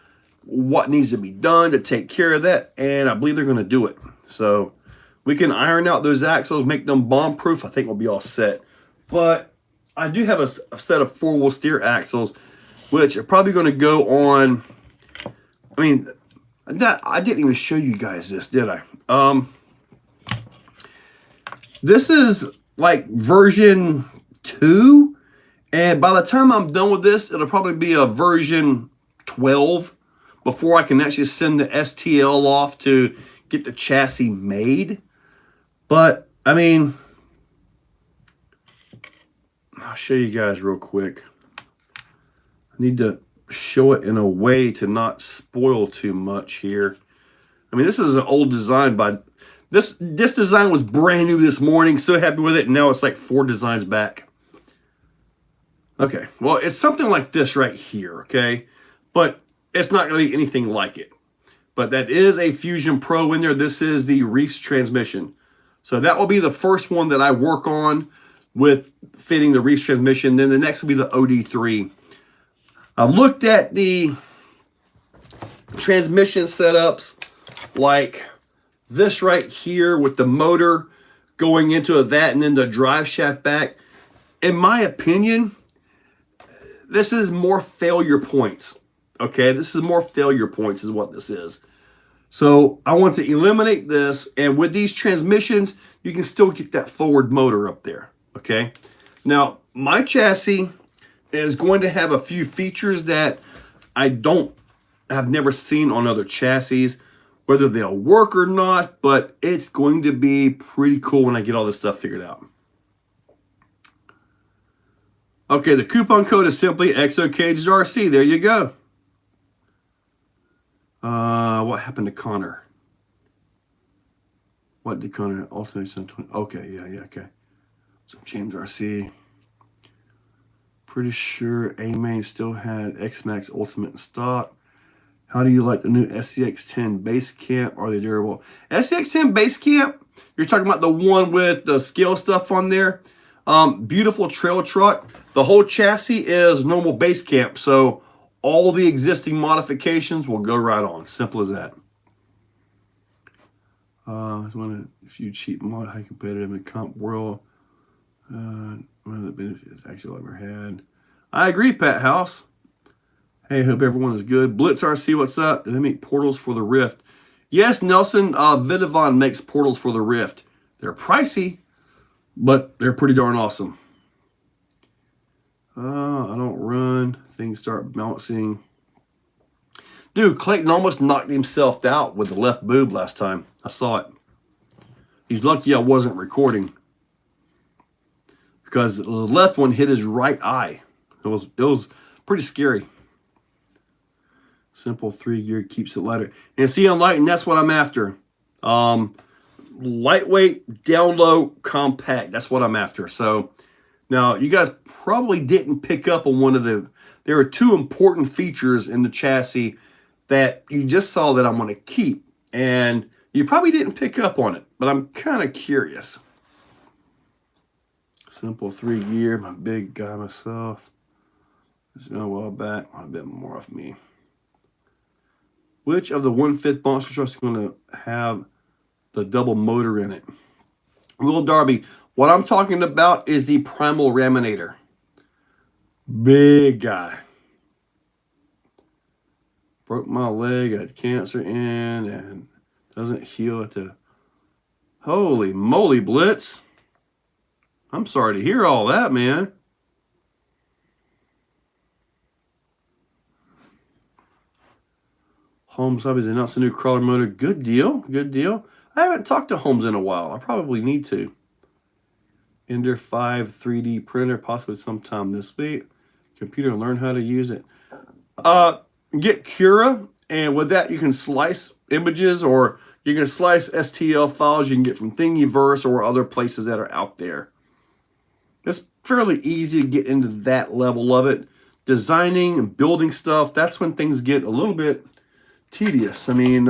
S1: what needs to be done to take care of that, and I believe they're going to do it. So we can iron out those axles, make them bomb-proof. I think we'll be all set. But I do have a set of 4-wheel steer axles, which are probably going to go on. I mean, I didn't even show you guys this, did I? This is like version 2, and by the time I'm done with this, it'll probably be a version 12 before I can actually send the STL off to get the chassis made. But I mean, I'll show you guys real quick. I need to show it in a way to not spoil too much here. I mean, this is an old design, but this design was brand new this morning. So happy with it. And now it's like 4 designs back. Okay, well, it's something like this right here, okay? But it's not going to be anything like it. But that is a Fusion Pro in there. This is the Reefs transmission. So that will be the first one that I work on with fitting the Reefs transmission. Then the next will be the OD3. I've looked at the transmission setups like this right here with the motor going into that and then the drive shaft back. In my opinion, this is more failure points. Okay, this is more failure points is what this is. So I want to eliminate this, and with these transmissions, you can still get that forward motor up there. Okay, now my chassis is going to have a few features that I've never seen on other chassis, whether they'll work or not, but it's going to be pretty cool when I get all this stuff figured out. Okay, the coupon code is simply Exocaged RC. There you go. What happened to Connor? What did Connor alternate? Okay, yeah, okay. So James RC. Pretty sure A-Main still had X-Max Ultimate in stock. How do you like the new SCX-10 Base Camp? Are they durable? SCX-10 Base Camp, you're talking about the one with the scale stuff on there. Beautiful trail truck. The whole chassis is normal Base Camp, so all the existing modifications will go right on. Simple as that. One of the few cheap mod high competitive in comp world. One of the benefits actually I've ever had. I agree, Pat House. Hey, hope everyone is good. Blitz RC, what's up? Do they make portals for the Rift? Yes, Nelson. Vidavon makes portals for the Rift. They're pricey, but they're pretty darn awesome. I don't run. Things start bouncing. Dude, Clayton almost knocked himself out with the left boob last time. I saw it. He's lucky I wasn't recording, because the left one hit his right eye. It was pretty scary. Simple 3-gear keeps it lighter. And see, on lighting, that's what I'm after. Lightweight, down low, compact. That's what I'm after. So now you guys probably didn't pick up on one of the. There are two important features in the chassis that you just saw that I'm going to keep, and you probably didn't pick up on it, but I'm kind of curious. Simple 3-gear. I'm a big guy myself. It's been a while back. A bit more of me. Which of the 1/5 monster trucks is going to have the double motor in it? Will Darby, what I'm talking about is the Primal Raminator. Big guy. Broke my leg, had cancer in, and doesn't heal at the... Holy moly, Blitz. I'm sorry to hear all that, man. Holmes has announced a new crawler motor. Good deal. Good deal. I haven't talked to Holmes in a while. I probably need to. Ender 5 3D printer, possibly sometime this week. Computer, learn how to use it. Get Cura, and with that you can slice images, or you can slice STL files you can get from Thingiverse or other places that are out there. It's fairly easy to get into that level of it. Designing and building stuff, that's when things get a little bit tedious. I mean,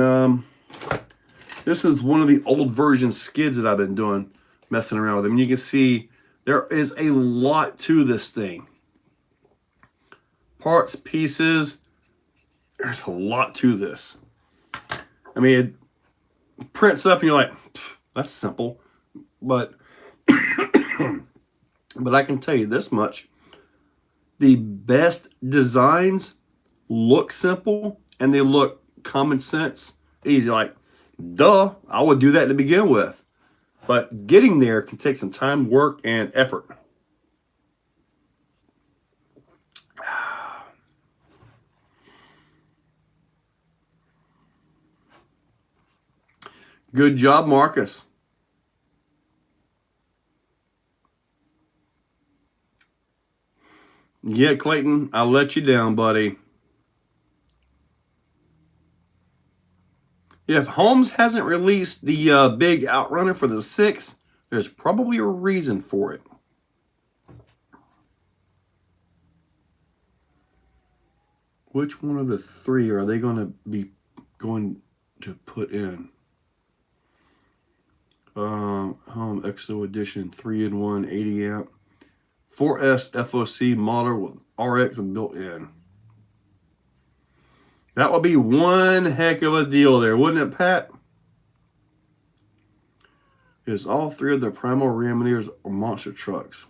S1: this is one of the old version skids that I've been doing, messing around with them. And you can see there is a lot to this thing. Parts, pieces, there's a lot to this. I mean, it prints up and you're like, that's simple. But, but I can tell you this much. The best designs look simple and they look common sense, easy. Like, duh, I would do that to begin with. But getting there can take some time, work, and effort. Good job, Marcus. Yeah, Clayton, I let you down, buddy. If Holmes hasn't released the big Outrunner for the 6, there's probably a reason for it. Which one of the 3 are they going to put in? Home Exo Edition 3-in-1 80 amp 4S FOC model with RX built in. That would be one heck of a deal there, wouldn't it, Pat? Is all 3 of the Primal Raminators or monster trucks?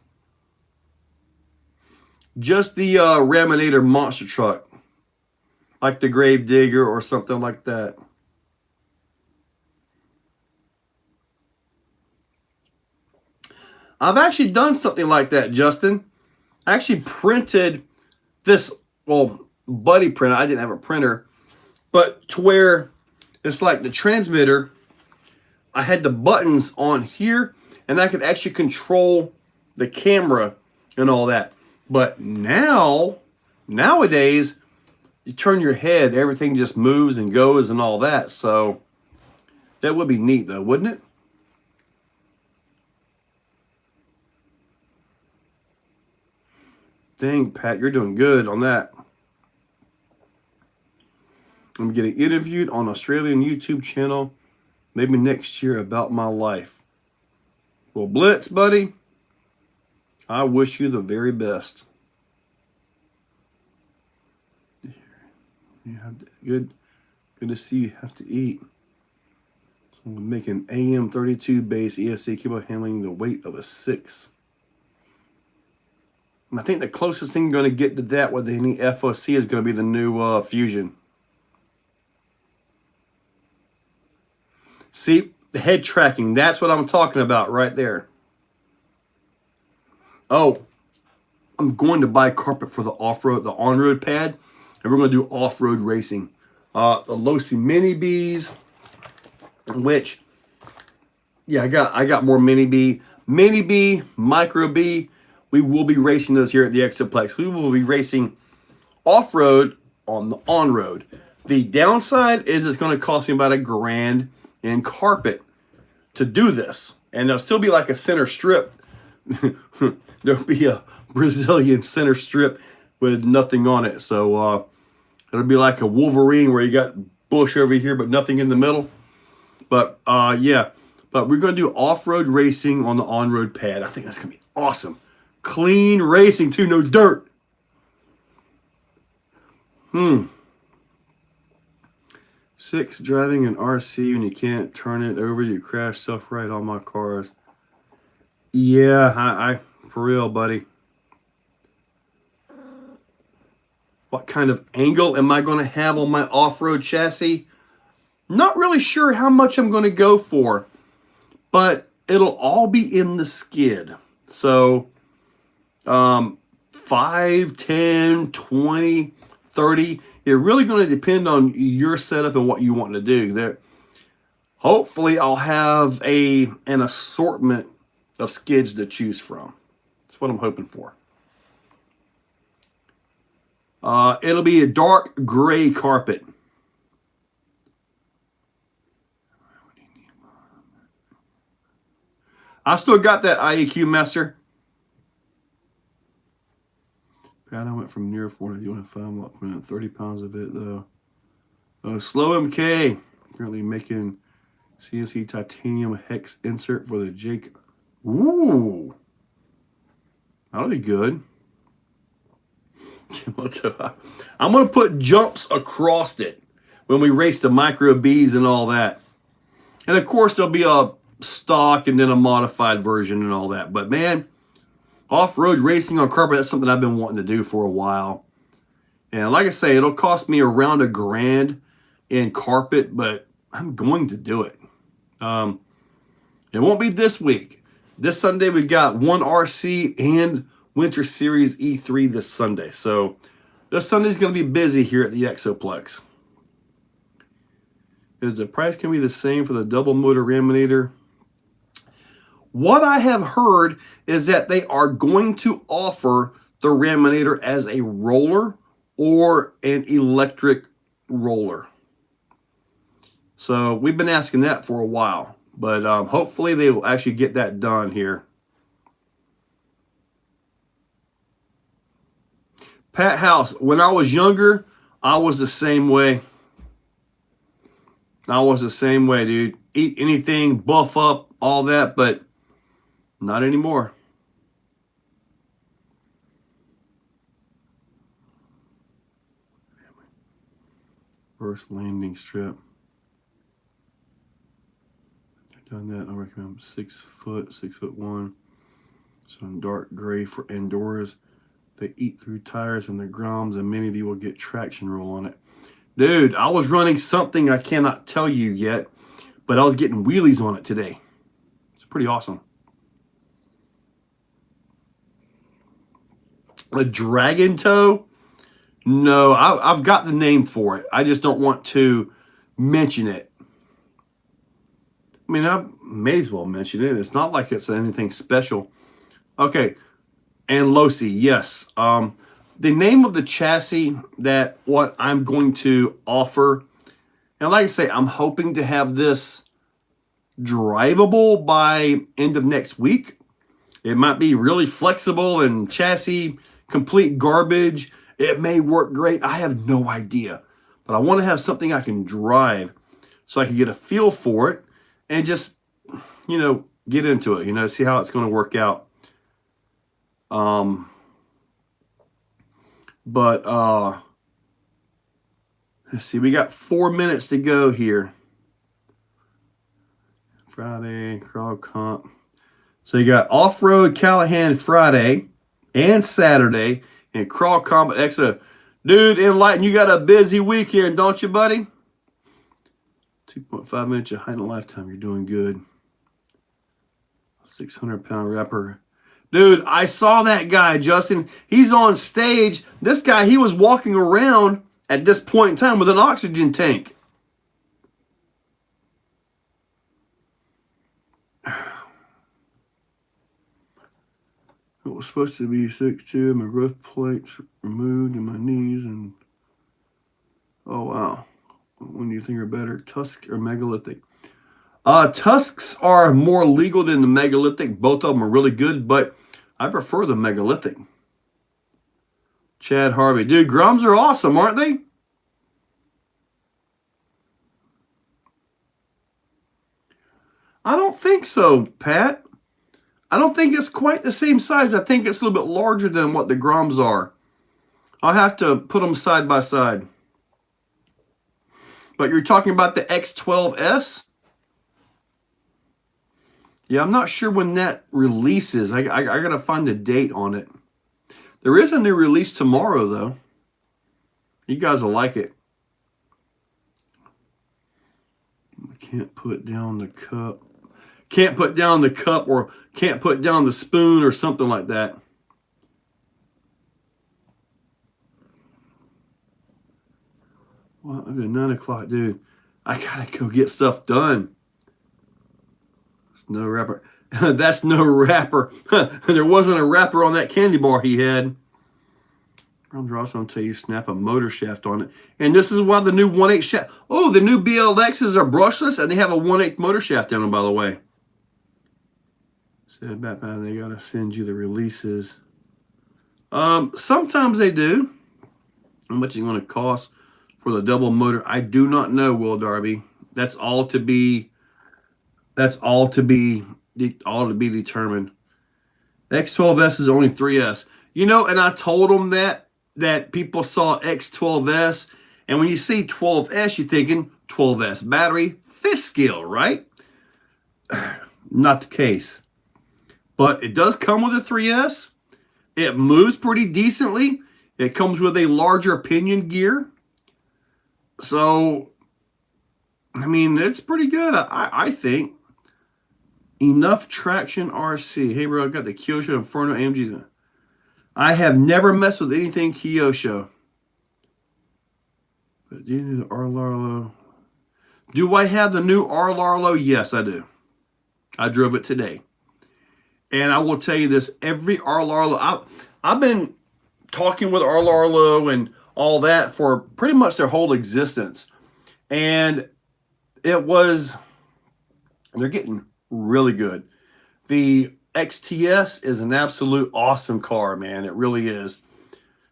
S1: Just the Raminator monster truck, like the Grave Digger or something like that. I've actually done something like that, Justin. I actually printed this, well, buddy printer. I didn't have a printer, but to where it's like the transmitter, I had the buttons on here and I could actually control the camera and all that. But nowadays, you turn your head, everything just moves and goes and all that. So that would be neat though, wouldn't it? Dang, Pat, you're doing good on that. I'm getting interviewed on Australian YouTube channel maybe next year about my life. Well, Blitz, buddy, I wish you the very best. You have to, good to see you have to eat. So I'm making AM32 base ESC cable handling the weight of a 6. And I think the closest thing going to get to that with any FOC is going to be the new Fusion. See, the head tracking, that's what I'm talking about right there. Oh, I'm going to buy carpet for the off-road, the on-road pad, and we're going to do off-road racing. The Losi Mini Bs, which, yeah, I got more Mini B. Mini B, Micro B, we will be racing those here at the Exoplex. We will be racing off-road on the on-road. The downside is it's going to cost me about $1,000 in carpet to do this. And there'll still be like a center strip. There'll be a Brazilian center strip with nothing on it. So it'll be like a Wolverine where you got bush over here but nothing in the middle. But yeah, but we're going to do off-road racing on the on-road pad. I think that's going to be awesome. Clean racing too, no dirt. 6, driving an RC when you can't turn it over, you crash self-right on my cars. Yeah, I for real, buddy. What kind of angle am I going to have on my off-road chassis? Not really sure how much I'm going to go for, but it'll all be in the skid. So 5, 10, 20, 30. It's really going to depend on your setup and what you want to do. There, hopefully, I'll have an assortment of skids to choose from. That's what I'm hoping for. It'll be a dark gray carpet. I still got that IEQ master. I went from near 40 to 5. I'm up 30 pounds of it though. Slow MK currently making CNC titanium hex insert for the Jake. Ooh, that'll be good. I'm gonna put jumps across it when we race the Micro Bs and all that. And of course there'll be a stock and then a modified version and all that. But man, off-road racing on carpet, that's something I've been wanting to do for a while. And like I say, it'll cost me around $1,000 in carpet, but I'm going to do it. It won't be this week. This Sunday, we got one RC and Winter Series E3 this Sunday. So this Sunday's going to be busy here at the Exoplex. Is the price can be the same for the double motor raminator? What I have heard is that they are going to offer the raminator as a roller or an electric roller. So we've been asking that for a while, but hopefully they will actually get that done here. Pat House, when I was younger, I was the same way. I was the same way, dude. Eat anything, buff up, all that, but not anymore. First landing strip. I've done that. I recommend 6 foot, 6'1". Some dark gray for indoors. They eat through tires and the groms, and many of you will get traction roll on it. Dude, I was running something I cannot tell you yet, but I was getting wheelies on it today. It's pretty awesome. A dragon toe? No, I've got the name for it. I just don't want to mention it. I mean, I may as well mention it. It's not like it's anything special. Okay, and Losi, yes. the name of the chassis that what I'm going to offer, and like I say, I'm hoping to have this drivable by end of next week. It might be really flexible and chassis complete garbage. It may work great. I have no idea. But I want to have something I can drive so I can get a feel for it and just, you know, get into it, you know, see how it's going to work out. Let's see, we got 4 minutes to go here. Friday, Crawl Comp. So you got Off-Road Callahan Friday and Saturday, and Crawl Comp at Exo. Dude, Enlighten, you got a busy weekend, don't you, buddy? 2.5 minutes of height in a lifetime. You're doing good. 600-pound wrapper. Dude, I saw that guy, Justin. He's on stage. This guy, he was walking around at this point in time with an oxygen tank. It was supposed to be 6'2". My growth plates removed in my knees, and oh wow. When do you think are better, tusk or megalithic? Tusks are more legal than the megalithic. Both of them are really good, but I prefer the megalithic. Chad Harvey. Dude, Grums are awesome, aren't they? I don't think so, Pat. I don't think it's quite the same size. I think it's a little bit larger than what the Grums are. I'll have to put them side by side. But you're talking about the X12S? Yeah, I'm not sure when that releases. I got to find the date on it. There is a new release tomorrow, though. You guys will like it. I can't put down the cup. Can't put down the cup, or can't put down the spoon, or something like that. Well, it's 9 o'clock, dude. I gotta go get stuff done. That's no wrapper. That's no wrapper. There wasn't a wrapper on that candy bar he had. I'm also going to tell you, snap a motor shaft on it. And this is why the new 1/8 shaft. Oh, the new BLXs are brushless, and they have a 1/8 motor shaft down them, by the way. Said Batman, they got to send you the releases. Sometimes they do. How much is it going to cost for the double motor? I do not know, Will Darby. That's all to be determined. The X12S is only 3S. You know, and I told them that people saw X12S, and when you see 12S, you're thinking 12S battery, 5th scale, right? Not the case. But it does come with a 3S. It moves pretty decently. It comes with a larger pinion gear. So, I mean, it's pretty good, I think. Enough Traction RC. Hey, bro, I got the Kyosho Inferno AMG. I have never messed with anything Kyosho. But do you need the R-Larlo? Do I have the new R-Larlo? Yes, I do. I drove it today. And I will tell you this, every R-Larlo, I've been talking with R-Larlo and all that for pretty much their whole existence. And they're getting really good. The XTS is an absolute awesome car, man. It really is.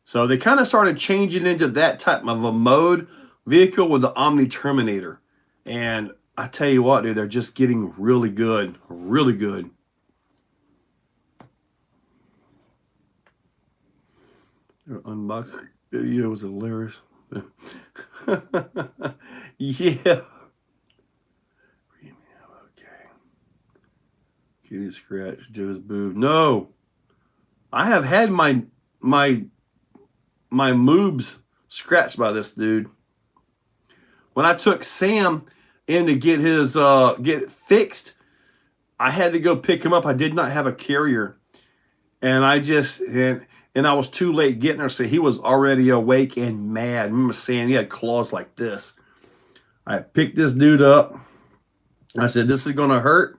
S1: So they kind of started changing into that type of a mode vehicle with the Omni Terminator. And I tell you what, dude, they're just getting really good. Really good. Their unboxing video was hilarious. Yeah. Kitty scratch Joe's boob. No, I have had my moobs scratched by this dude. When I took Sam in to get his get it fixed, I had to go pick him up. I did not have a carrier, and I was too late getting there. So he was already awake and mad. I remember saying he had claws like this. I picked this dude up. I said, "This is gonna hurt."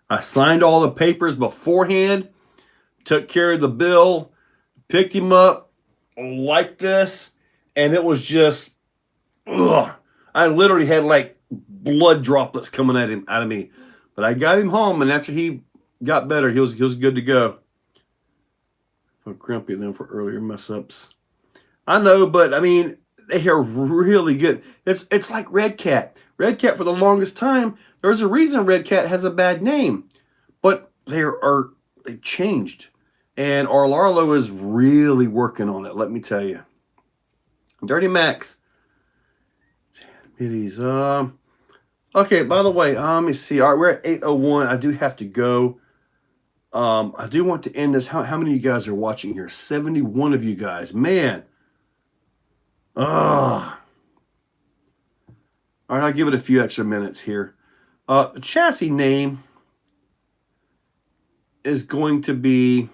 S1: I signed all the papers beforehand, took care of the bill, picked him up, like this, and it was just, ugh. I literally had like blood droplets coming out of me. But I got him home, and after he got better, he was good to go. I'm grumpy then for earlier mess ups. I know, but I mean, they are really good. It's like Red Cat. Red Cat, for the longest time, there's a reason Red Cat has a bad name, but they changed, and Arlarlo is really working on it. Let me tell you. Dirty Max. Middies. Okay. By the way, let me see. All right, we're at 8:01. I do have to go. I do want to end this. How many of you guys are watching here? 71 of you guys. Man. All right, I'll give it a few extra minutes here. The chassis name is going to be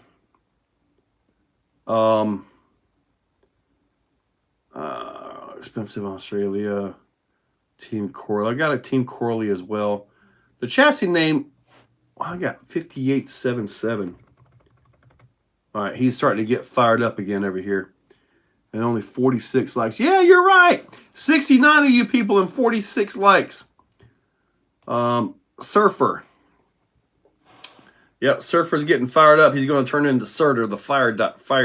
S1: Expensive Australia, Team Corley. I got a Team Corley as well. The chassis name, I got 5877. All right, he's starting to get fired up again over here. And only 46 likes. Yeah, you're right. 69 of you people and 46 likes. Surfer. Yep, Surfer's getting fired up. He's going to turn into Surtur, the fire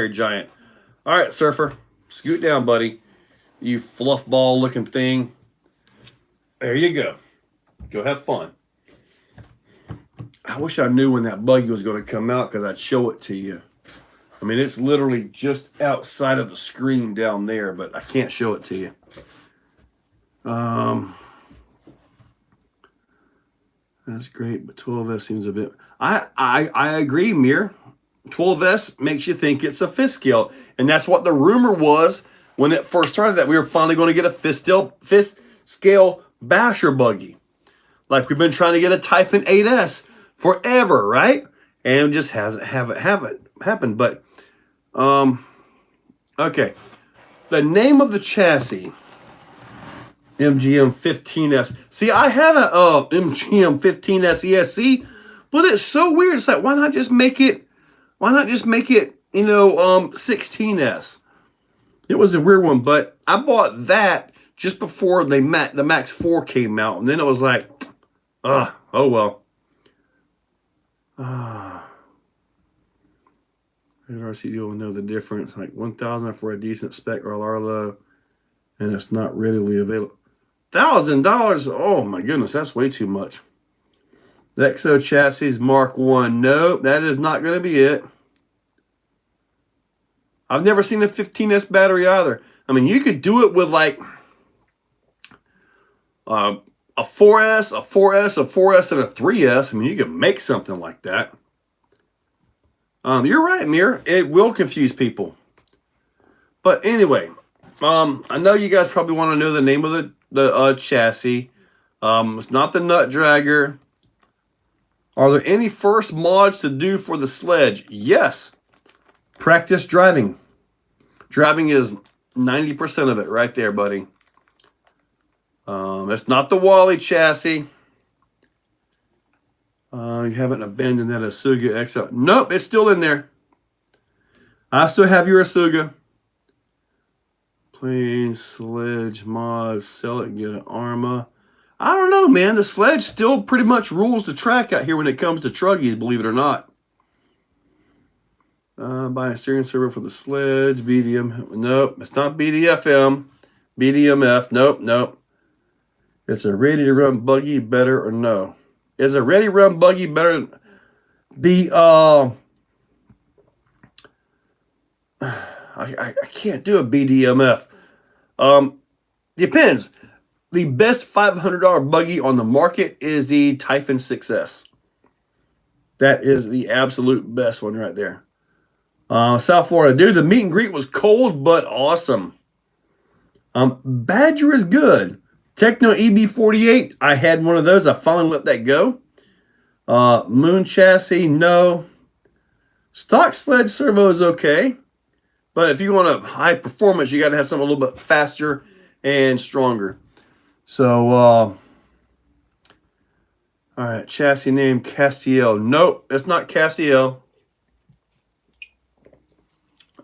S1: giant. All right, Surfer. Scoot down, buddy. You fluff ball looking thing. There you go. Go have fun. I wish I knew when that buggy was going to come out, because I'd show it to you. I mean, it's literally just outside of the screen down there, but I can't show it to you. That's great, but 12S seems a bit... I agree, Mir. 12S makes you think it's a fifth scale, and that's what the rumor was when it first started, that we were finally going to get a fifth scale basher buggy. Like we've been trying to get a Typhon 8S forever, right? And it just haven't happened. But okay, the name of the chassis, MGM 15S. See, I had a MGM 15S ESC, but it's so weird. It's like, why not just make it 16S? It was a weird one, but I bought that just before the Max 4 came out, and then it was like, oh well. RC deal will know the difference. Like 1,000 for a decent spec or Arlo, and it's not readily available. $1,000? Oh my goodness, that's way too much. The Exo chassis Mark 1. Nope, that is not going to be it. I've never seen a 15S battery either. I mean, you could do it with like a 4S, a 4S, and a 3S. I mean, you could make something like that. You're right, Mir. It will confuse people. But anyway, I know you guys probably want to know the name of the chassis. It's not the Nut Dragger. Are there any first mods to do for the sledge? Yes. Practice driving. Driving is 90% of it right there, buddy. It's not the Wally chassis. You haven't abandoned that Asuga Exo. Nope, it's still in there. I still have your Asuga. Please, sledge mods, sell it and get an Arma. I don't know, man. The sledge still pretty much rules the track out here when it comes to truggies, believe it or not. Buy a steering servo for the sledge. BDM. Nope, it's not BDFM. BDMF. Nope. It's a ready-to-run buggy, better or no? Is a ready-to-run buggy better? I can't do a BDMF. Depends. The best $500 buggy on the market is the Typhon 6S. That is the absolute best one right there. South Florida. Dude, the meet and greet was cold but awesome. Badger is good. Techno EB48. I had one of those. I finally let that go. Moon chassis, no. Stock sledge servo is okay. But if you want a high performance, you got to have something a little bit faster and stronger. So, all right, chassis name Castiel. Nope, it's not Castiel.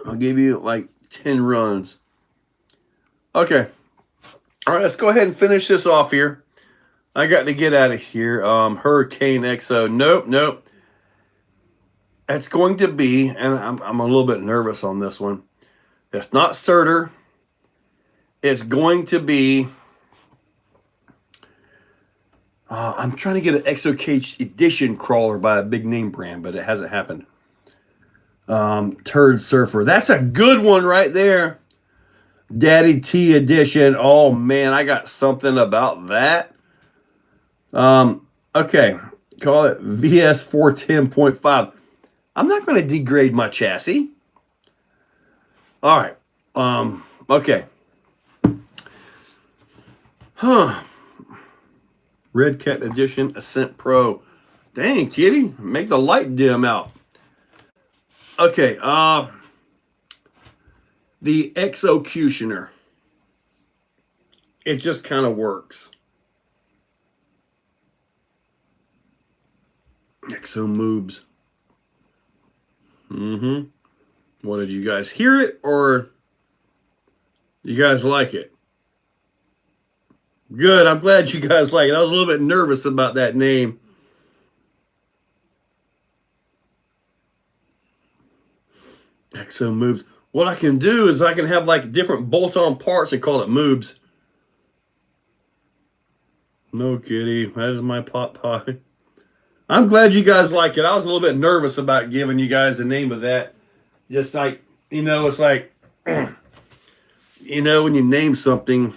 S1: I'll give you like 10 runs. Okay. All right, let's go ahead and finish this off here. I got to get out of here. Hurricane XO. Nope. That's going to be, and I'm a little bit nervous on this one. It's not Surtur. It's going to be, I'm trying to get an Exocaged edition crawler by a big name brand, but it hasn't happened. Turd Surfer. That's a good one right there. Daddy T edition. Oh man, I got something about that. Okay, call it VS 410.5. I'm not going to degrade my chassis. All right. Okay. Red Cat edition Ascent Pro. Dang, kitty, make the light dim out. Okay, the Exocutioner. It just kind of works. Exo moves. What, did you guys hear it, or you guys like it? Good, I'm glad you guys like it. I was a little bit nervous about that name. Exo moves. What I can do is I can have like different bolt-on parts and call it moves. No kitty, that is my pot pie. I'm glad you guys like it. I was a little bit nervous about giving you guys the name of that. Just like, you know, it's like, you know, when you name something.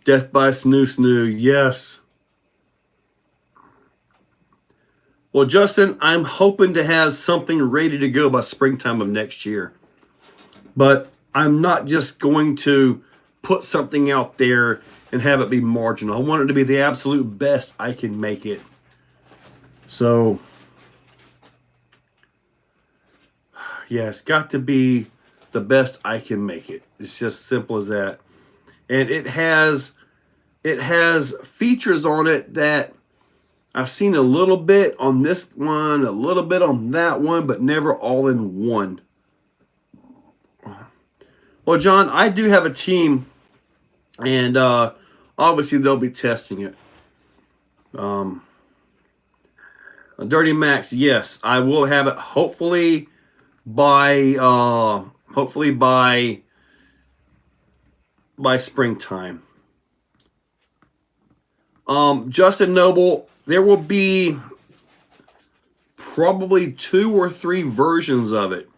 S1: Death by Snoo. Yes. Well, Justin, I'm hoping to have something ready to go by springtime of next year. But I'm not just going to put something out there and have it be marginal. I want it to be the absolute best I can make it. So, yeah, it's got to be the best I can make it. It's just simple as that. And it has features on it that I've seen a little bit on this one, a little bit on that one, but never all in one. Well, John, I do have a team, and obviously they'll be testing it. Dirty Max, yes, I will have it hopefully by springtime. Justin Noble, there will be probably 2 or 3 versions of it.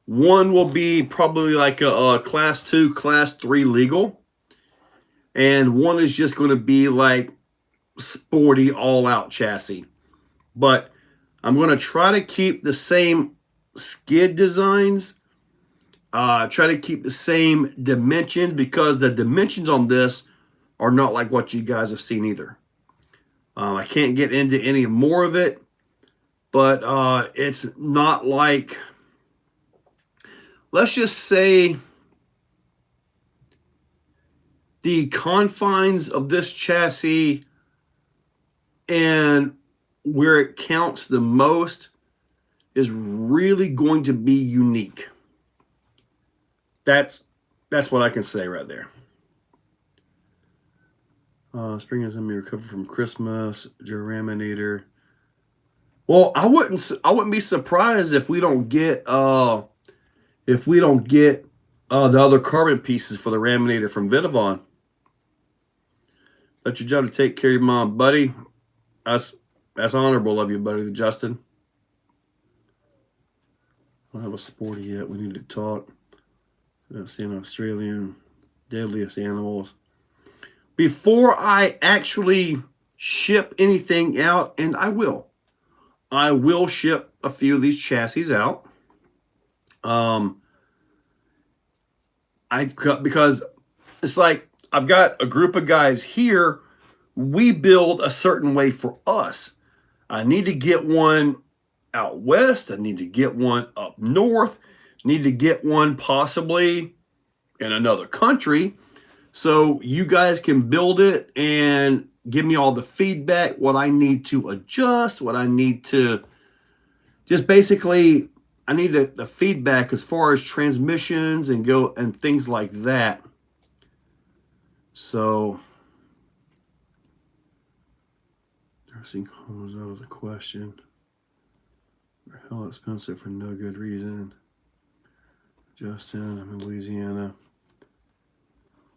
S1: One will be probably like a class 2, class 3 legal. And one is just going to be like sporty all-out chassis. But I'm going to try to keep the same skid designs. Try to keep the same dimensions, because the dimensions on this are not like what you guys have seen either. I can't get into any more of it, but it's not like, let's just say, the confines of this chassis and where it counts the most is really going to be unique. That's what I can say right there. Spring is going to be recovered from Christmas. Duraminator. Well, I wouldn't be surprised if we don't get the other carbon pieces for the Raminator from Vitavon. That's your job to take care of your mom, buddy. That's honorable of you, buddy, Justin. I don't have a sporty yet. We need to talk. I've seen Australian deadliest animals. Before I actually ship anything out, and I will ship a few of these chassis out. Because it's like I've got a group of guys here. We build a certain way for us. I need to get one out west. I need to get one up north. Need to get one possibly in another country. So you guys can build it and give me all the feedback, what I need to adjust, what I need to just basically I need the feedback as far as transmissions and things like that. So, nursing homes, that was a question. They're hell expensive for no good reason. Justin, I'm in Louisiana.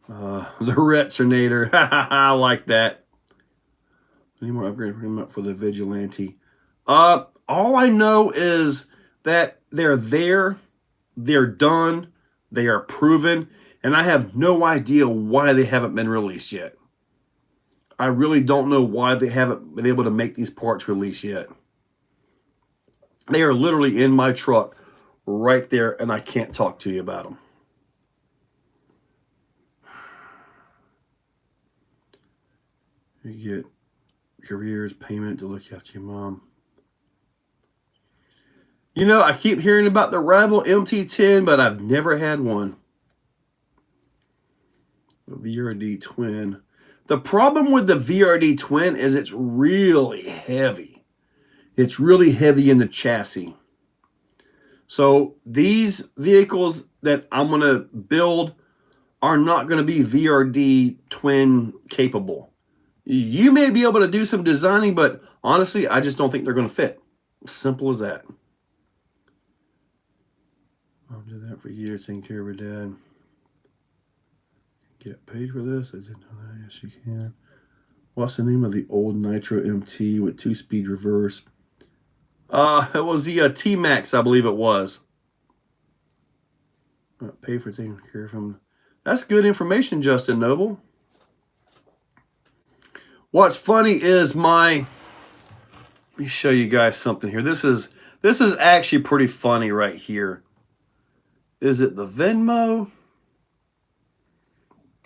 S1: The Retzernator. I like that. Any more upgrade for the Vigilante? All I know is that they're there, they're done, they are proven, and I have no idea why they haven't been released yet. I really don't know why they haven't been able to make these parts release yet. They are literally in my truck right there, and I can't talk to you about them. You get careers, payment to look after your mom. You know, I keep hearing about the Rival MT10, but I've never had one. The VRD Twin. The problem with the VRD Twin is it's really heavy. It's really heavy in the chassis. So these vehicles that I'm going to build are not going to be VRD Twin capable. You may be able to do some designing, but honestly, I just don't think they're going to fit. Simple as that. I'll do that for years, taking care of her dad. Get paid for this? I didn't know that. Yes, you can. What's the name of the old Nitro MT with 2-speed reverse? It was the T-Max, I believe it was. Pay for taking care of him. That's good information, Justin Noble. What's funny is let me show you guys something here. This is actually pretty funny right here. Is it the Venmo?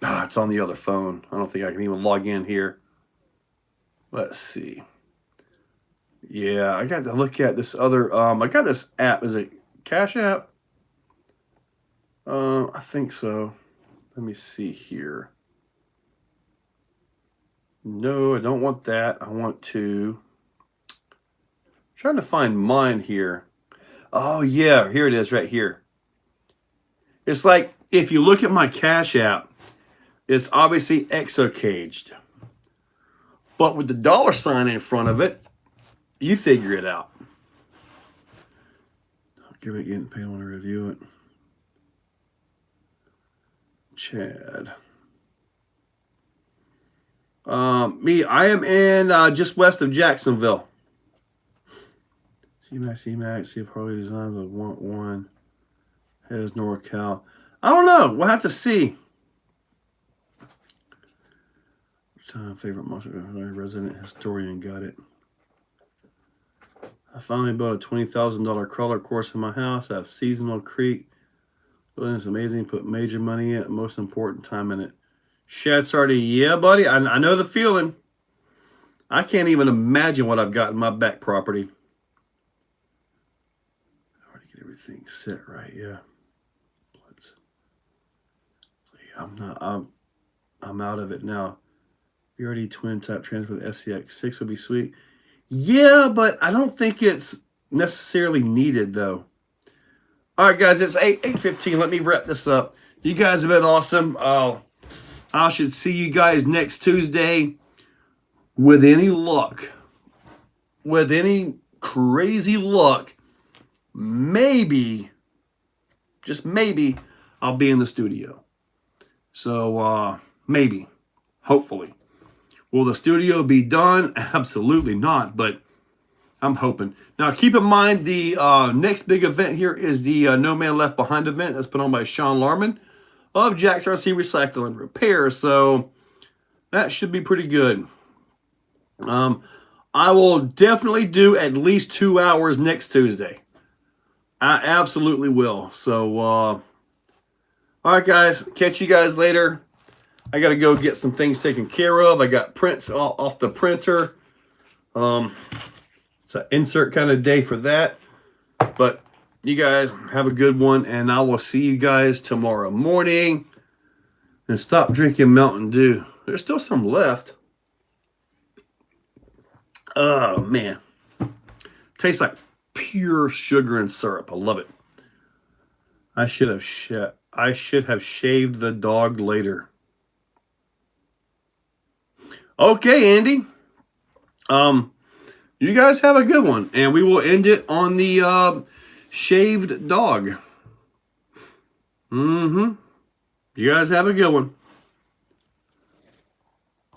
S1: It's on the other phone. I don't think I can even log in here. Let's see. Yeah, I got to look at this other, I got this app. Is it Cash App? I think so. Let me see here. No, I don't want that. I want to, I'm trying to find mine here. Oh yeah, here it is right here. It's like, if you look at my Cash App, it's obviously Exocaged. But with the $ in front of it, you figure it out. I'll give it getting paid. I want to review it. Chad. I am in just west of Jacksonville. C-Max, see if Harley Designs would want one. Has NorCal. I don't know. We'll have to see. Favorite monster resident historian got it. I finally built a $20,000 crawler course in my house. I have seasonal creek. Building is amazing. Put major money in it. Most important time in it. Shad's already, yeah, buddy. I know the feeling. I can't even imagine what I've got in my back property. I already get everything set right, yeah. I'm out of it now. VRD twin type transfer with SCX6 would be sweet. Yeah, but I don't think it's necessarily needed though. All right, guys, it's 8:15. Let me wrap this up. You guys have been awesome. I should see you guys next Tuesday. With any luck, with any crazy luck, maybe, just maybe, I'll be in the studio. So, maybe, hopefully. Will the studio be done? Absolutely not, but I'm hoping. Now, keep in mind, the next big event here is the No Man Left Behind event that's put on by Sean Larman of Jack's RC Recycle and Repair. So, that should be pretty good. I will definitely do at least 2 hours next Tuesday. I absolutely will. So, all right, guys. Catch you guys later. I got to go get some things taken care of. I got prints off the printer. It's an insert kind of day for that. But you guys have a good one, and I will see you guys tomorrow morning. And stop drinking Mountain Dew. There's still some left. Oh, man. Tastes like pure sugar and syrup. I love it. I should have shaved the dog later. Okay, Andy. You guys have a good one, and we will end it on the shaved dog. You guys have a good one.